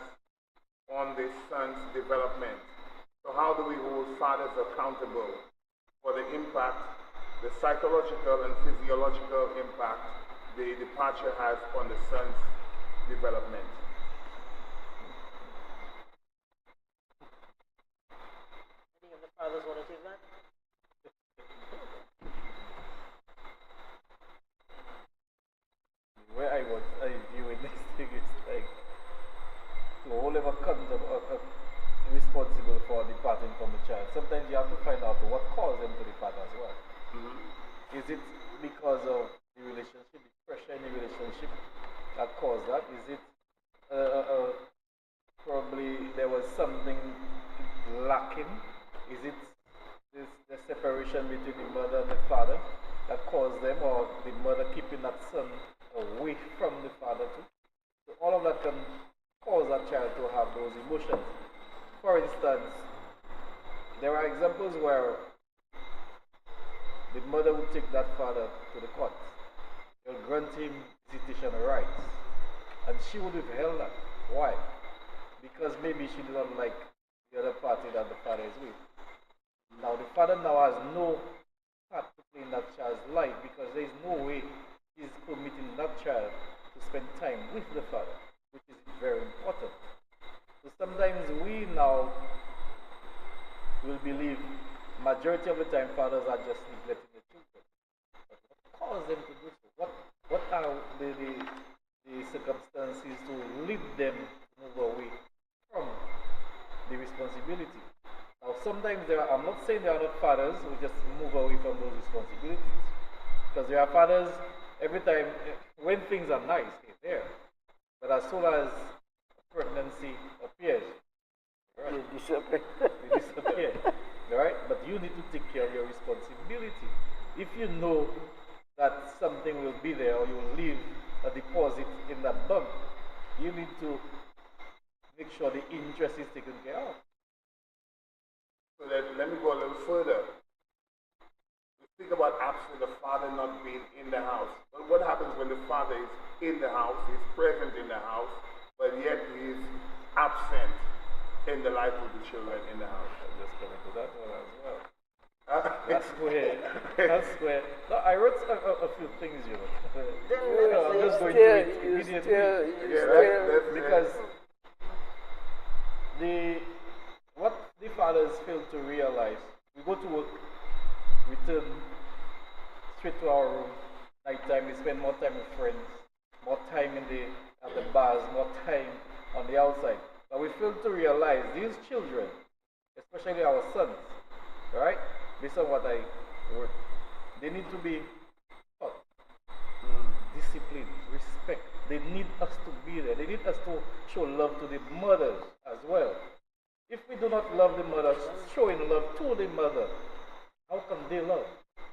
on the son's development? So how do we hold fathers accountable for the impact, the psychological and physiological impact the departure has on the son's development? Any of the fathers want to take that? Where I view in this thing is like to whoever comes responsible for departing from the child. Sometimes you have to find out what caused them to depart as well. Is it because of the relationship, the pressure in the relationship that caused that? Is it probably there was something lacking? Is it the separation between the mother and the father that caused them, or the mother keeping that son away from the father too? So all of that can cause that child to have those emotions. For instance, there are examples where the mother would take that father to the court. They'll grant him visitation rights. And she would withhold that. Why? Because maybe she did not like the other party that the father is with. Now the father now has no part to play in that child's life because there is no way he's permitting that child to spend time with the father, which is very important. So sometimes we now will believe majority of the time fathers are just neglecting the children. But what caused them to do so? What are the circumstances to lead them to move away from the responsibility? Now Now, sometimes I'm not saying there are not fathers who just move away from those responsibilities. Because there are fathers, every time, when things are nice, they're there. But as soon as pregnancy appears, right, They disappear. they disappear. Right? But you need to take care of your responsibility. If you know that something will be there or you will leave a deposit in that bank, you need to make sure the interest is taken care of. So let me go a little further. We speak about absent, the father not being in the house. But what happens when the father is in the house, he's present in the house, but yet he is absent in the life of the children in the house? I'm just coming to that one as well. That's where. No, I wrote a few things, you know. I'm just going to it immediately. Because what the fathers fail to realize, we go to work, return straight to our room, nighttime, we spend more time with friends, more time at the bars, more time on the outside. But we fail to realize these children, especially our sons, right? Based on what I wrote, they need to be taught discipline, respect. They need us to be there. They need us to show love to the mothers as well. If we do not love the mothers, showing love to the mother, how can they love?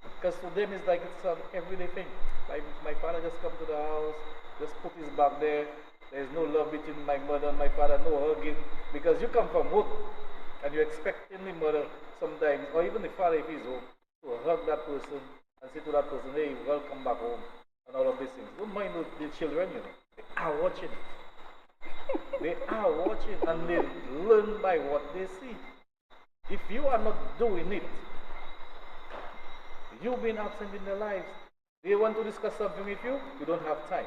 Because to them it's like it's an everyday thing. Like my father just come to the house, just put his back there. There's no love between my mother and my father, no hugging. Because you come from work and you're expecting the mother sometimes, or even the father if he's home, to hug that person and say to that person, hey, welcome back home, and all of these things. Don't mind the children, you know. They are watching. They are watching and they learn by what they see. If you are not doing it, you've been absent in their lives. They want to discuss something with you, you don't have time.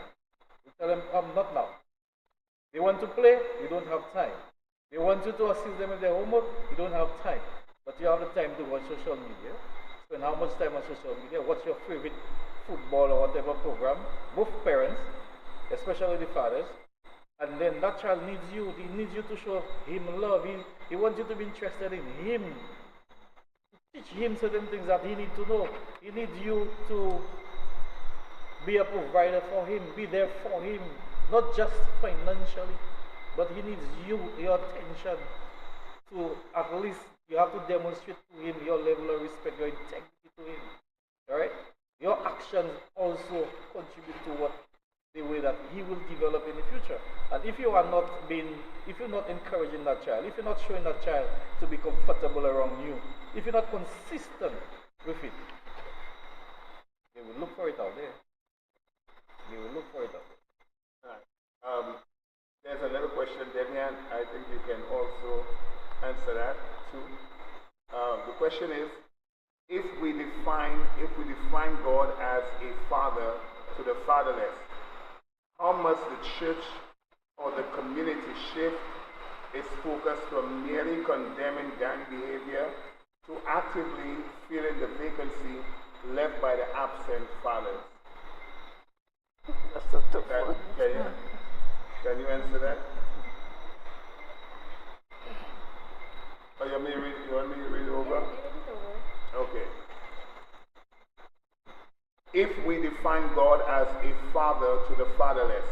You tell them, come, not now. They want to play, you don't have time. They want you to assist them in their homework, you don't have time. But you have the time to watch social media. Spend how much time on social media? What's your favorite football or whatever program? Both parents, especially the fathers. And then that child needs you. He needs you to show him love. He wants you to be interested in him. Teach him certain things that he needs to know. He needs you to be a provider for him. Be there for him. Not just financially, but he needs you, your attention, to at least you have to demonstrate to him your level of respect, your integrity to him. Alright? Your actions also contribute to the way that he will develop in the future. And if you are not encouraging that child, if you're not showing that child to be comfortable around you, if you're not consistent with it, they will look for it out there. They will look for it out there. There's another question, Demian. I think you can also answer that too. The question is, if we define God as a father to the fatherless, how must the church or the community shift its focus from merely condemning gang behavior to actively filling the vacancy left by the absent fathers? That's a tough one. Can you answer that? Oh, you want me to read it over? Okay. If we define God as a father to the fatherless,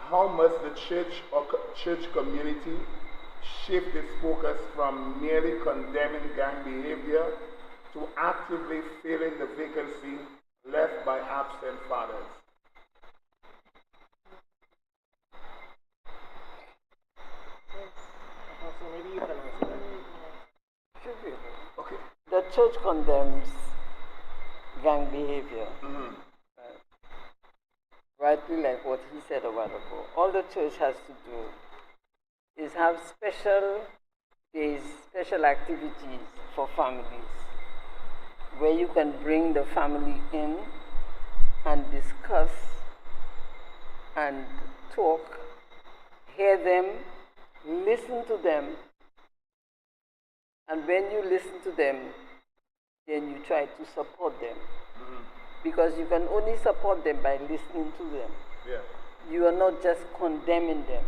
how must the church or church community shift its focus from merely condemning gang behavior to actively filling the vacancy left by absent fathers? Okay. The church condemns gang behavior. Rightly, like what he said a while ago. All the church has to do is have special days, special activities for families, where you can bring the family in and discuss and talk, hear them, listen to them, and when you listen to them, then you try to support them. Because you can only support them by listening to them. Yeah. You are not just condemning them.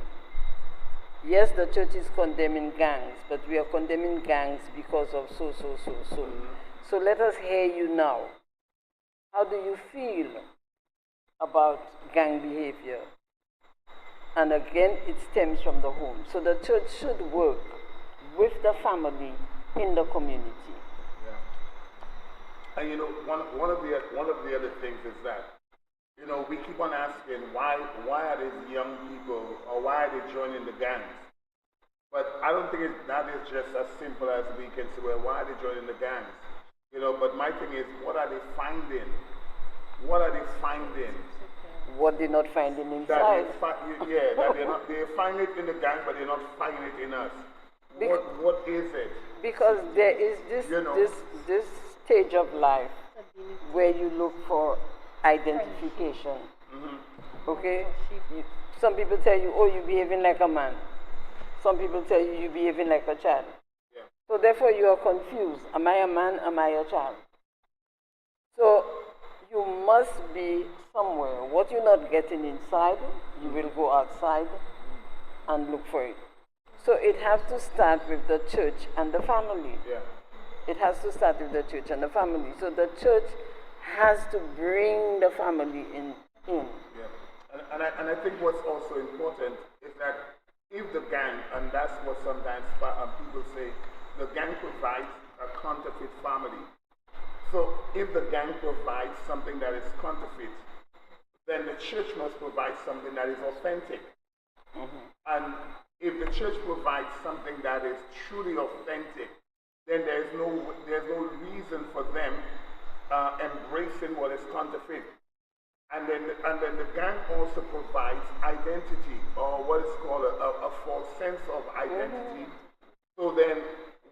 yes, the church is condemning gangs, but we are condemning gangs because of so. So let us hear you now. How do you feel about gang behavior? And again, it stems from the home. So the church should work with the family in the community. Yeah. And one of the other things is that, we keep on asking why are these young people, or why are they joining the gangs? But I don't think that is just as simple as we can say, well, why are they joining the gangs? But my thing is, what are they finding? What are they finding? What they're not finding inside. They find it in the gang, but they're not finding it in us. What is it? Because there is this stage of life where you look for identification. Okay? Some people tell you, oh, you're behaving like a man. Some people tell you, you're behaving like a child. Yeah. So therefore you are confused. Am I a man? Am I a child? So you must be somewhere. What you're not getting inside, you will go outside and look for it. So it has to start with the church and the family. Yeah. It has to start with the church and the family. So the church has to bring the family in. Yeah. And I think what's also important is that if the gang, and that's what sometimes people say, the gang provides a counterfeit family. So if the gang provides something that is counterfeit, then the church must provide something that is authentic. And if the church provides something that is truly authentic, then there's no reason for them embracing what is counterfeit. And then the gang also provides identity, or what is called a false sense of identity. So then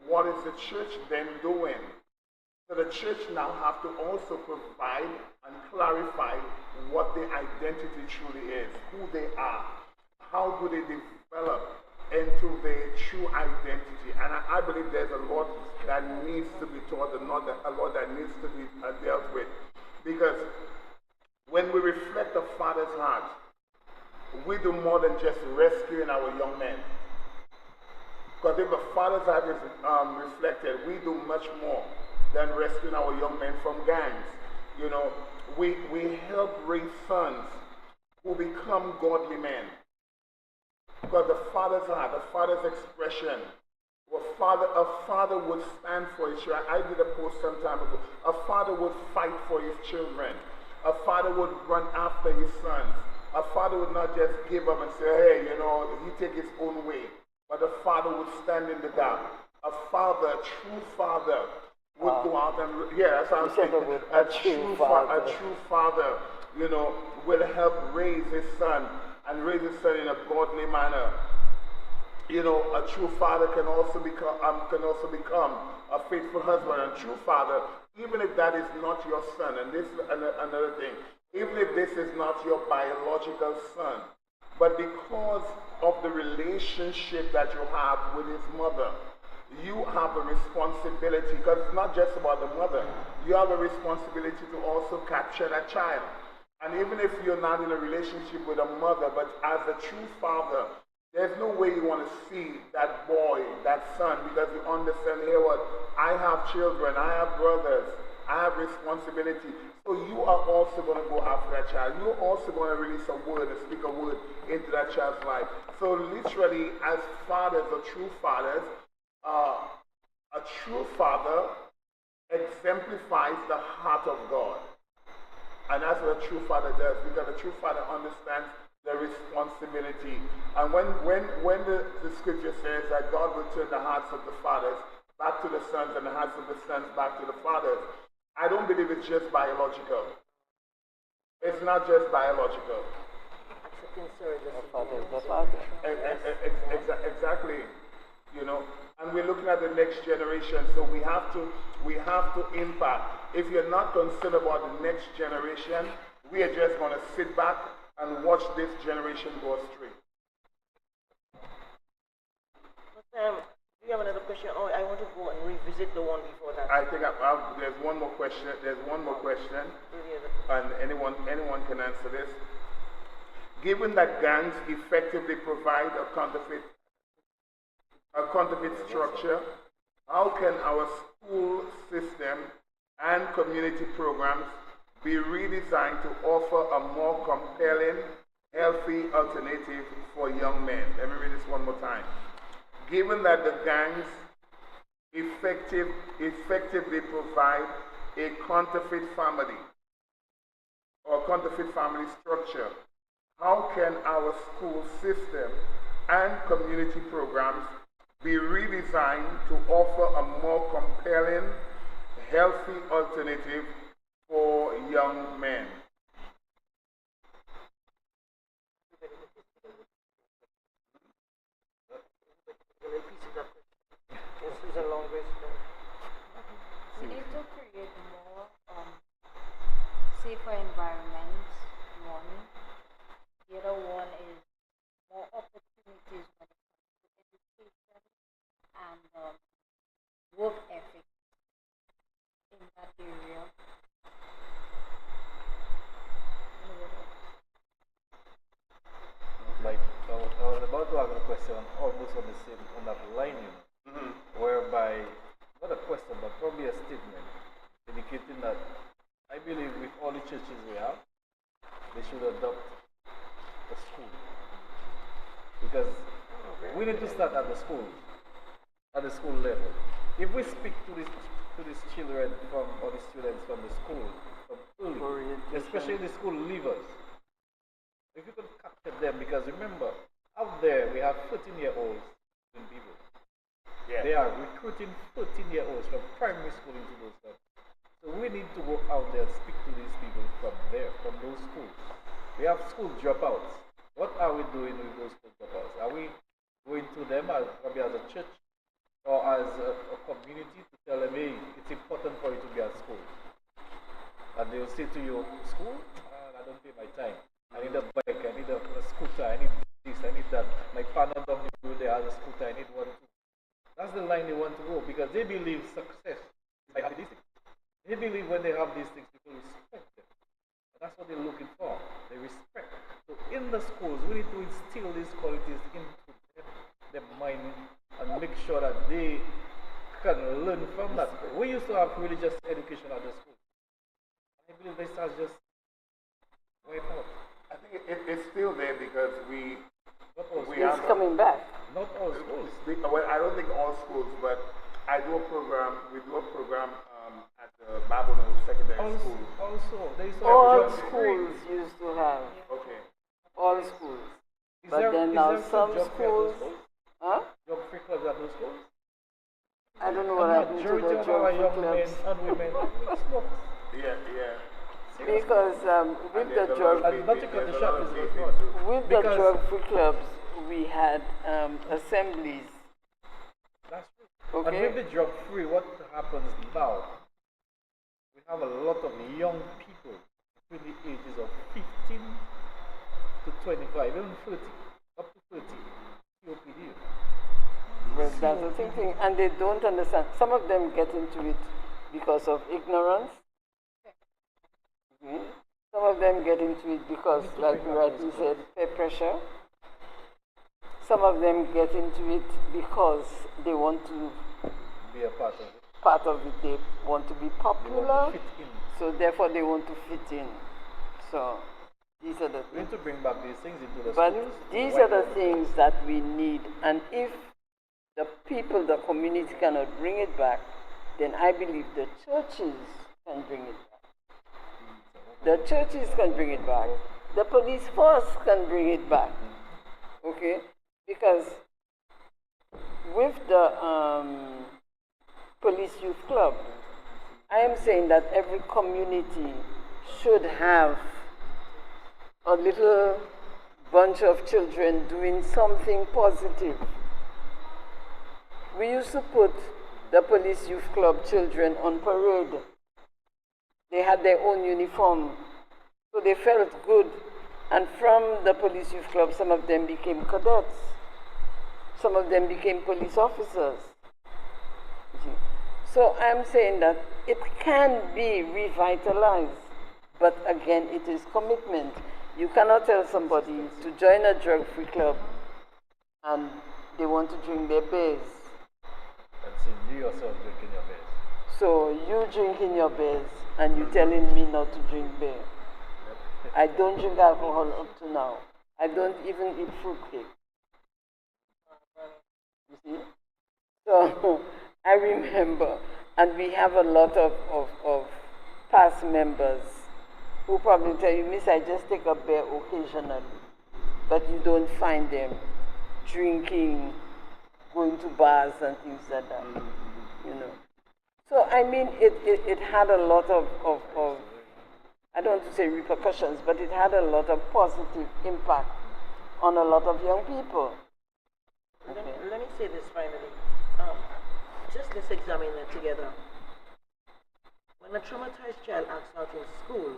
what is the church then doing? So the church now have to also provide and clarify what their identity truly is, who they are, how do they develop into their true identity. And I believe there's a lot that needs to be taught, and a lot that needs to be dealt with. Because when we reflect the Father's heart, we do more than just rescuing our young men. Because if the Father's heart is reflected, we do much more than rescuing our young men from gangs. We help raise sons who become godly men. Because the Father's heart, the Father's expression, a father would stand for his children. I did a post some time ago. A father would fight for his children. A father would run after his sons. A father would not just give up and say, hey, he take his own way. But a father would stand in the gap. A father, a true father, would go out and, that's what I'm saying. A true father, will help raise his son and raise his son in a godly manner. A true father can also become a faithful husband. And true father, even if that is not your son, and this is another thing, even if this is not your biological son, but because of the relationship that you have with his mother, you have a responsibility, because it's not just about the mother, you have a responsibility to also capture that child. And even if you're not in a relationship with a mother, but as a true father, there's no way you want to see that boy, that son, because you understand, here what, I have children, I have brothers, I have responsibility. So you are also going to go after that child. You're also going to release a word and speak a word into that child's life. So literally, as fathers or true fathers, a true father exemplifies the heart of God. And that's what a true father does, because a true father understands the responsibility. And when the scripture says that God will turn the hearts of the fathers back to the sons and the hearts of the sons back to the fathers, I don't believe it's just biological. It's not just biological. Exactly. And we're looking at the next generation, so we have to impact. If you're not concerned about the next generation, we are just going to sit back and watch this generation go astray. Do you have another question? Oh, I want to go and revisit the one before that. I think there's one more question. And anyone can answer this. Given that gangs effectively provide a counterfeit a counterfeit structure, how can our school system and community programs be redesigned to offer a more compelling, healthy alternative for young men? Let me read this one more time. Given that the gangs effectively provide a counterfeit family or counterfeit family structure, how can our school system and community programs be redesigned to offer a more compelling, healthy alternative for young men? This is a long question. We need to create more safer environments, one. The other one is more opportunities when it comes to education and work ethic in that area. Like, I was about to ask a question almost on the same, on that line, you know, whereby, not a question, but probably a statement indicating that I believe with all the churches we have, they should adopt a school. Because we need to start at the school level. If we speak to these children from, or the students from the school, from early, especially the school leavers, if you could capture them, because remember, out there we have 13-year-olds in people. Yeah. They are recruiting 13-year-olds from primary school into those schools. So we need to go out there and speak to these people from there, from those schools. We have school dropouts. What are we doing with those school dropouts? Are we going to them as probably as a church or as a community to tell them, hey, it's important for you to be at school? And they'll say to you, school? I don't pay my time. I need a bike, I need a scooter, I need this, I need that. My partner down the road there has a scooter, I need one too. That's the line they want to go because they believe success is by having these things. They believe when they have these things, people respect them. And that's what they're looking for. They respect. So in the schools, we need to instill these qualities into their mind and make sure that they can learn from that. We used to have religious education at the school. I believe this has just wiped out. I think it's still there because we It's coming back. Not all schools. Well, I don't think all schools, but I do a program. We do a program at the Babylon Secondary School. Also, there is All schools used to have. Okay. All schools. But then now some schools. Huh? Geography clubs at those schools? I don't know what happened to the Majority of our geography young men clubs. and women smoke. Yeah. Because with the And geography, not to cut the shop is vaping not. too. with the Because- geography clubs, we had assemblies. That's true. And Okay. with the drug free, what happens now? We have a lot of young people between the ages of 15 to 25, even 30, up to 30, COPD. Well, that's the thing, and they don't understand. Some of them get into it because of ignorance. Some of them get into it because, like you rightly said, peer pressure. Some of them get into it because they want to Be a part of it. They want to be They popular, want to fit in. so therefore they want to fit in. So these are the We need things. to bring back these things into the But schools. these White are the people. things that we need, and if the people, the community cannot bring it back, then I believe the churches can bring it back. The churches can bring it back. The police force can bring it back. Okay? Because with the police youth club, I am saying that every community should have a little bunch of children doing something positive. We used to put the police youth club children on parade. They had their own uniform, so they felt good. And from the police youth club, some of them became cadets. Some of them became police officers. So I'm saying that it can be revitalized, but again, it is commitment. You cannot tell somebody to join a drug-free club and they want to drink their beers. And seeing you yourself drinking your beers. So you drinking your beers and you telling me not to drink beer. I don't drink alcohol up to now. I don't even eat fruitcake. You see? So I remember, and we have a lot of past members who probably tell you, Miss, I just take a beer occasionally. But you don't find them drinking, going to bars and things like that. You know. So I mean, it had a lot of I don't want to say repercussions, but it had a lot of positive impact on a lot of young people. Okay. Let me say this finally. Just let's examine that together. When a traumatized child acts out in school,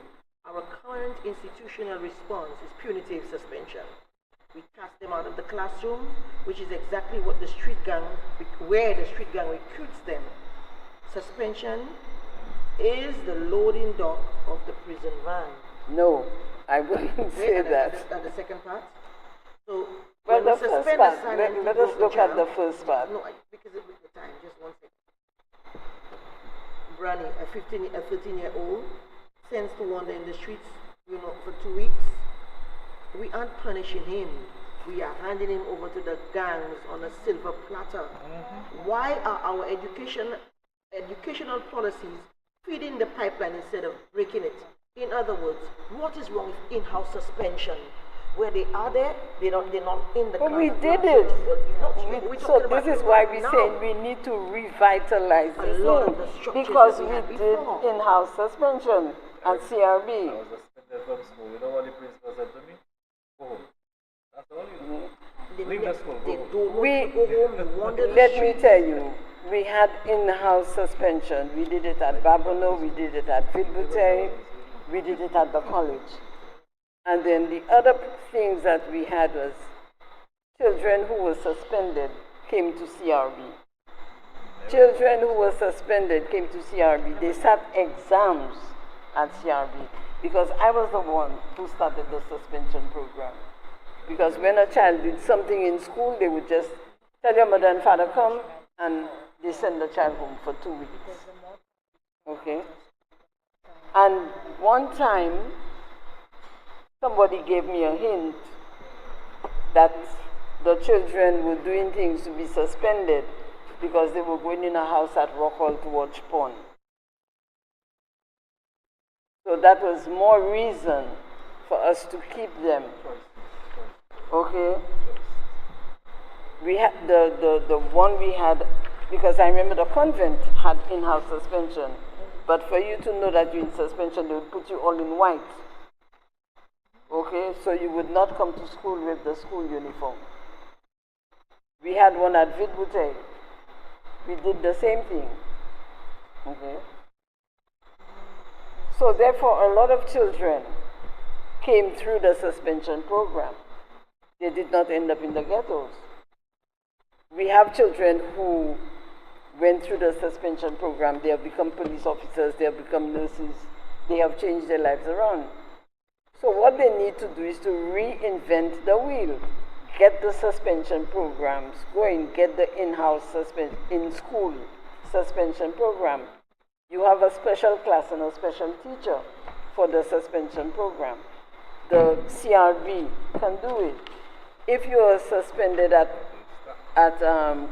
our current institutional response is punitive suspension. We cast them out of the classroom, which is exactly what the street gang, where the street gang recruits them. Suspension is the loading dock of the prison van. No, I wouldn't say that. At the second part? So, well, the first part, let us look at the child, first part. No, because of the time, just 1 second. Branny, a 13-year-old, sends to wander in the streets, for 2 weeks. We aren't punishing him. We are handing him over to the gangs on a silver platter. Why are our educational policies feeding the pipeline instead of breaking it? In other words, what is wrong with in-house suspension? Where they are there, they're not in the class. But we did it. So this is why we now. say we need to revitalize A this lot thing, of the structures because that we we had did before. in-house suspension and CRB. I was suspended from school. You know what the principal said to me? Go home. That's all you do. Leave the school. They Go home. don't want to go home. You wander the Let me streets. tell you, we had in-house suspension. We did it at Babono, we did it at Vidbutere, we did it at the college. And then the other things that we had was children who were suspended came to CRB. Children who were suspended came to CRB. They sat exams at CRB because I was the one who started the suspension program. Because when a child did something in school, they would just tell your mother and father, come, and they send the child home for 2 weeks. Okay? And one time, somebody gave me a hint that the children were doing things to be suspended because they were going in a house at Rockall to watch porn. So that was more reason for us to keep them. Okay? We had the one we had, because I remember the convent had in-house suspension. But for you to know that you're in suspension, they would put you all in white. Okay, so you would not come to school with the school uniform. We had one at Vidbutere. We did the same thing. Okay. So therefore, a lot of children came through the suspension program. They did not end up in the ghettos. We have children who went through the suspension program. They have become police officers, they have become nurses, they have changed their lives around. So what they need to do is to reinvent the wheel. Get the suspension programs going, get the in-house in-school suspension program. You have a special class and a special teacher for the suspension program. The CRB can do it. If you are suspended at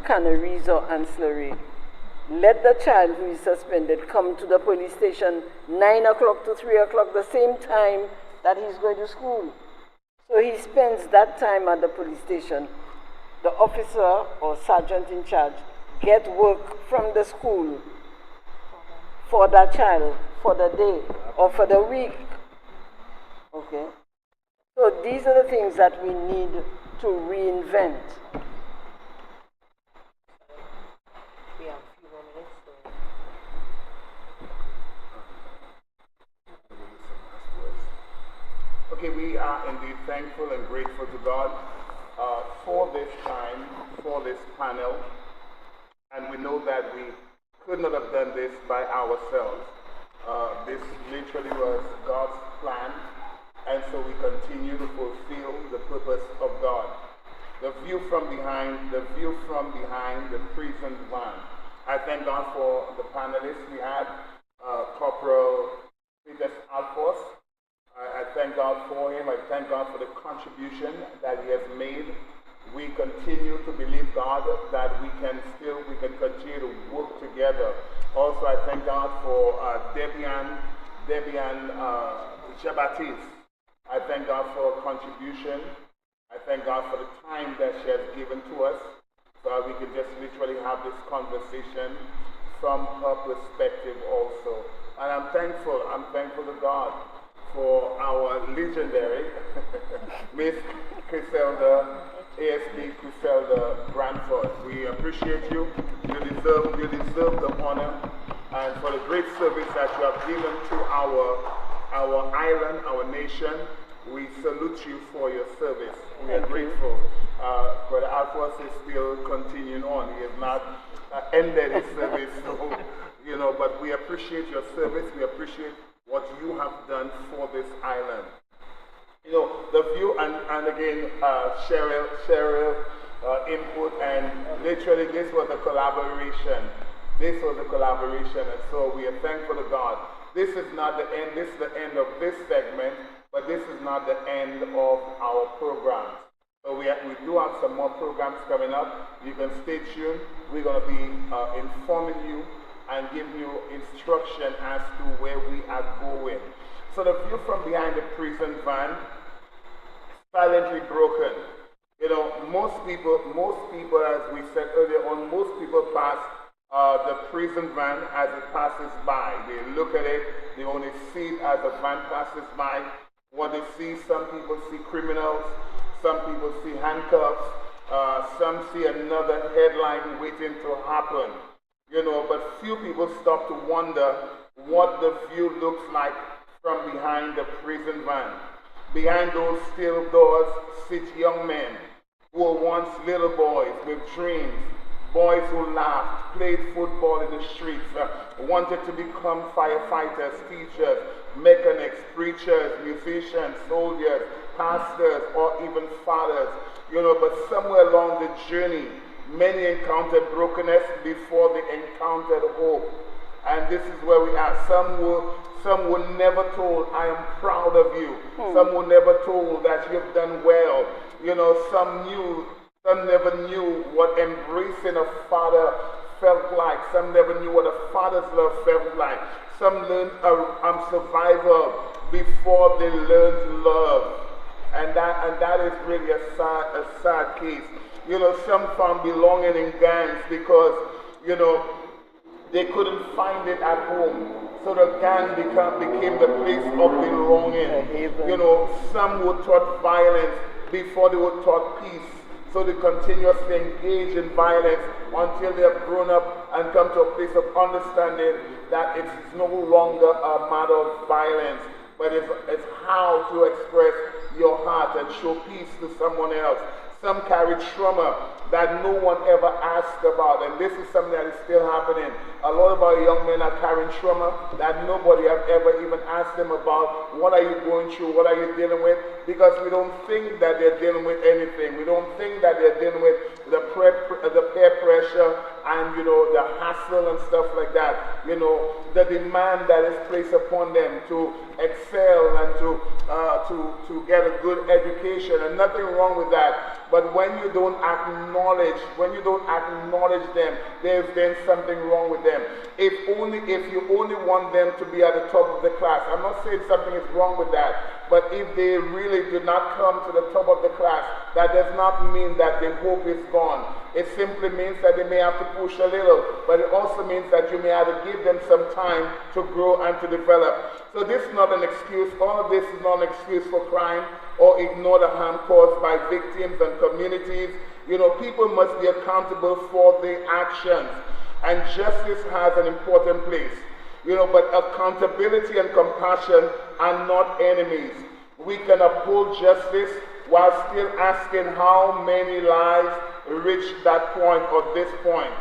canneries or ancillary, let the child who is suspended come to the police station 9 o'clock to 3 o'clock, the same time that he's going to school. So he spends that time at the police station. The officer or sergeant in charge get work from the school for that child, for the day or for the week. Okay? So these are the things that we need to reinvent. We have a few more minutes. Okay, we are indeed thankful and grateful to God for this time, for this panel, and we know that we could not have done this by ourselves. This literally was God's plan, and so we continue to fulfill the purpose of God. the view from behind, the prison van. I thank God for the panelists we had, Corporal Peter Alfors. I thank God for him. I thank God for the contribution that he has made. We continue to believe God that we can continue to work together. Also, I thank God for Debian Shabatis. I thank God for her contribution. I thank God for the time that she has given to us so that we can just literally have this conversation from her perspective also. And I'm thankful to God for our legendary Miss Griselda, ASP Griselda Branford. We appreciate you. You deserve the honor and for the great service that you have given to our island, our nation. We salute you for your service. We are grateful. Brother Alphonse is still continuing on. He has not ended his service, so, but we appreciate your service. We appreciate what you have done for this island. The view, and again, Cheryl input, and literally this was a collaboration. This was a collaboration, and so we are thankful to God. This is not the end. This is the end of this segment, but this is not the end of our programs. So we do have some more programs coming up. You can stay tuned. We're going to be informing you and giving you instruction as to where we are going. So the view from behind the prison van, silently broken. Most people, as we said earlier on, most people pass the prison van as it passes by. They look at it, they only see it as the van passes by. What they see, some people see criminals, some people see handcuffs, some see another headline waiting to happen. But few people stop to wonder what the view looks like from behind the prison van. Behind those steel doors sit young men who were once little boys with dreams, boys who laughed, played football in the streets, wanted to become firefighters, teachers, mechanics, preachers, musicians, soldiers, pastors, or even fathers. But somewhere along the journey, many encountered brokenness before they encountered hope. And this is where we are. Some were never told, I am proud of you. Some were never told that you have done well. Some never knew what embracing a father felt like. Some never knew what a father's love felt like. Some learned survival before they learned love. And that is really a sad case. Some found belonging in gangs because, they couldn't find it at home. So the gang became the place of belonging. Some were taught violence before they were taught peace. So they continuously engage in violence until they have grown up and come to a place of understanding that it's no longer a matter of violence, but it's how to express your heart and show peace to someone else. Some carry trauma that no one ever asked about, and this is something that is still happening. A lot of our young men are carrying trauma that nobody have ever even asked them about. What are you going through? What are you dealing with? Because we don't think that they're dealing with anything. We don't think that they're dealing with the peer pressure and the hassle and stuff like that. The demand that is placed upon them to excel and to get a good education, and nothing wrong with that. But when you don't acknowledge them, there's then something wrong with them. If you only want them to be at the top of the class, I'm not saying something is wrong with that, but if they really do not come to the top of the class, that does not mean that the hope is gone. It simply means that they may have to push a little, but it also means that you may have to give them some time to grow and to develop. So this is not an excuse. All of this is not an excuse for crime or ignore the harm caused by victims and communities. People must be accountable for their actions, and justice has an important place. But accountability and compassion are not enemies. We can uphold justice while still asking how many lives reach that point or this point.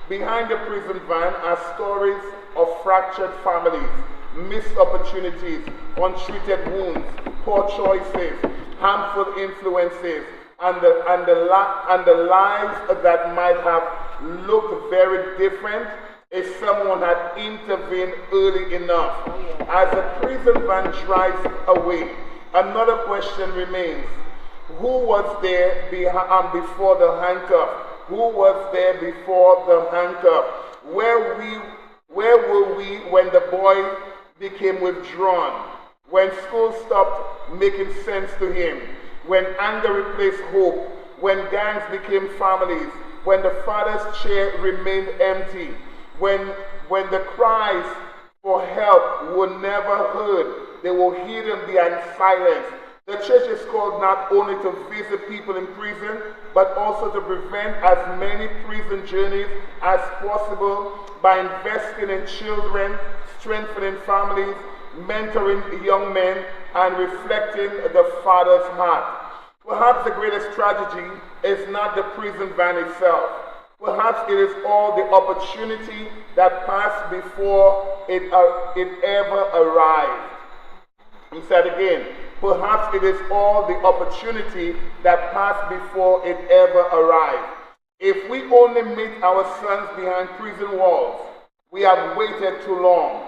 Behind the prison van are stories of fractured families, missed opportunities, untreated wounds, poor choices, harmful influences, and the lives that might have looked very different if someone had intervened early enough. As the prison van drives away, another question remains. Who was there before the handcuff? Who was there before the handcuff? Where were we when the boy became withdrawn? When school stopped making sense to him? When anger replaced hope? When gangs became families? When the father's chair remained empty? When the cries for help were never heard, they were hidden behind silence. The church is called not only to visit people in prison, but also to prevent as many prison journeys as possible by investing in children, strengthening families, mentoring young men, and reflecting the Father's heart. Perhaps the greatest tragedy is not the prison van itself. Perhaps it is all the opportunity that passed before it ever arrived. He said again, perhaps it is all the opportunity that passed before it ever arrived. If we only meet our sons behind prison walls, we have waited too long.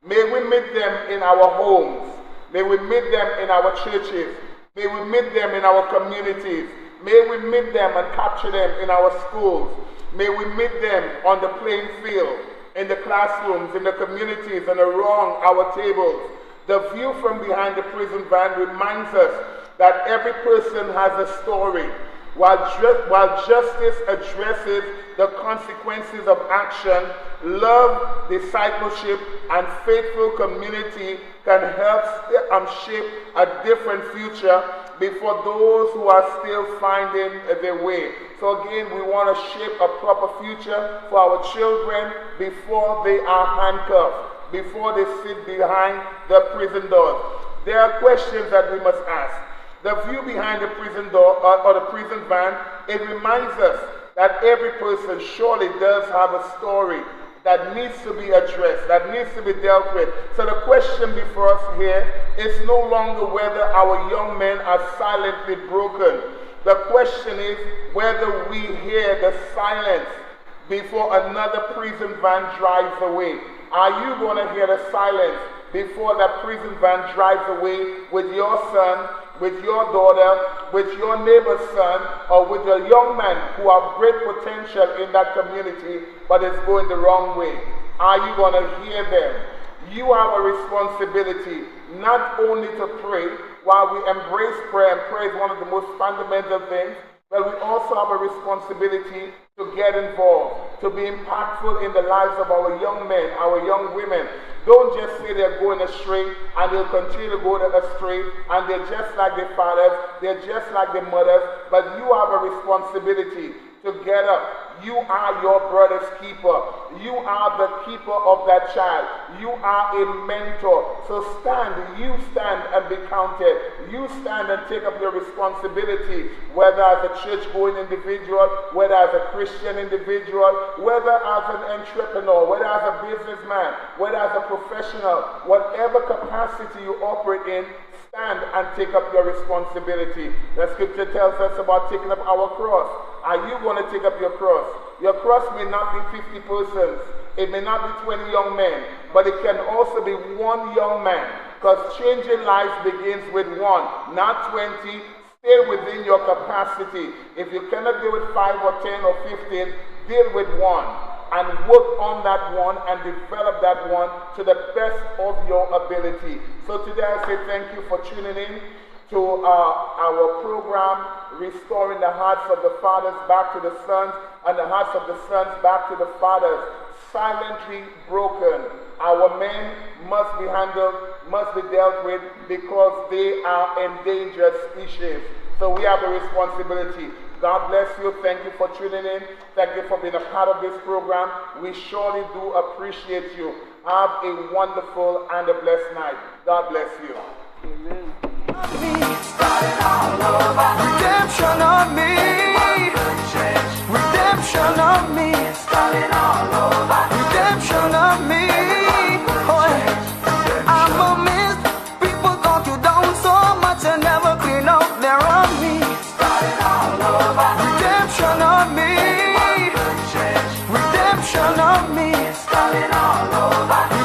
May we meet them in our homes. May we meet them in our churches. May we meet them in our communities. May we meet them and capture them in our schools. May we meet them on the playing field, in the classrooms, in the communities, and around our tables. The view from behind the prison van reminds us that every person has a story. While justice addresses the consequences of action, love, discipleship, and faithful community can help shape a different future before those who are still finding their way. So again, we want to shape a proper future for our children before they are handcuffed, before they sit behind the prison doors. There are questions that we must ask. The view behind the prison door or the prison van, it reminds us that every person surely does have a story that needs to be addressed, that needs to be dealt with. So the question before us here is no longer whether our young men are silently broken. The question is whether we hear the silence before another prison van drives away. Are you going to hear the silence before that prison van drives away with your son, with your daughter, with your neighbor's son, or with a young man who have great potential in that community but is going the wrong way? Are you going to hear them? You have a responsibility not only to pray. While we embrace prayer, and prayer is one of the most fundamental things, but we also have a responsibility to get involved, to be impactful in the lives of our young men, our young women. Don't just say they're going astray and they'll continue to go astray and they're just like their fathers, they're just like their mothers, but you have a responsibility to get up. You are your brother's keeper. You are the keeper of that child. You are a mentor. So stand, you stand and be counted. You stand and take up your responsibility, whether as a church-going individual, whether as a Christian individual, whether as an entrepreneur, whether as a businessman, whether as a professional, whatever capacity you operate in, stand and take up your responsibility. The scripture tells us about taking up our cross. Are you going to take up your cross? Your cross may not be 50 persons. It may not be 20 young men, but it can also be one young man, because changing lives begins with one, not 20. Stay within your capacity. If you cannot deal with 5 or 10 or 15, deal with one and work on that one and develop that one to the best of your ability. So today I say thank you for tuning in to our program, Restoring the Hearts of the Fathers Back to the Sons and the Hearts of the Sons Back to the Fathers. Silently broken. Our men must be handled, must be dealt with, because they are endangered species. So we have a responsibility. God bless you. Thank you for tuning in. Thank you for being a part of this program. We surely do appreciate you. Have a wonderful and a blessed night. God bless you. Amen. Redemption of me. Redemption of me. Starting all over.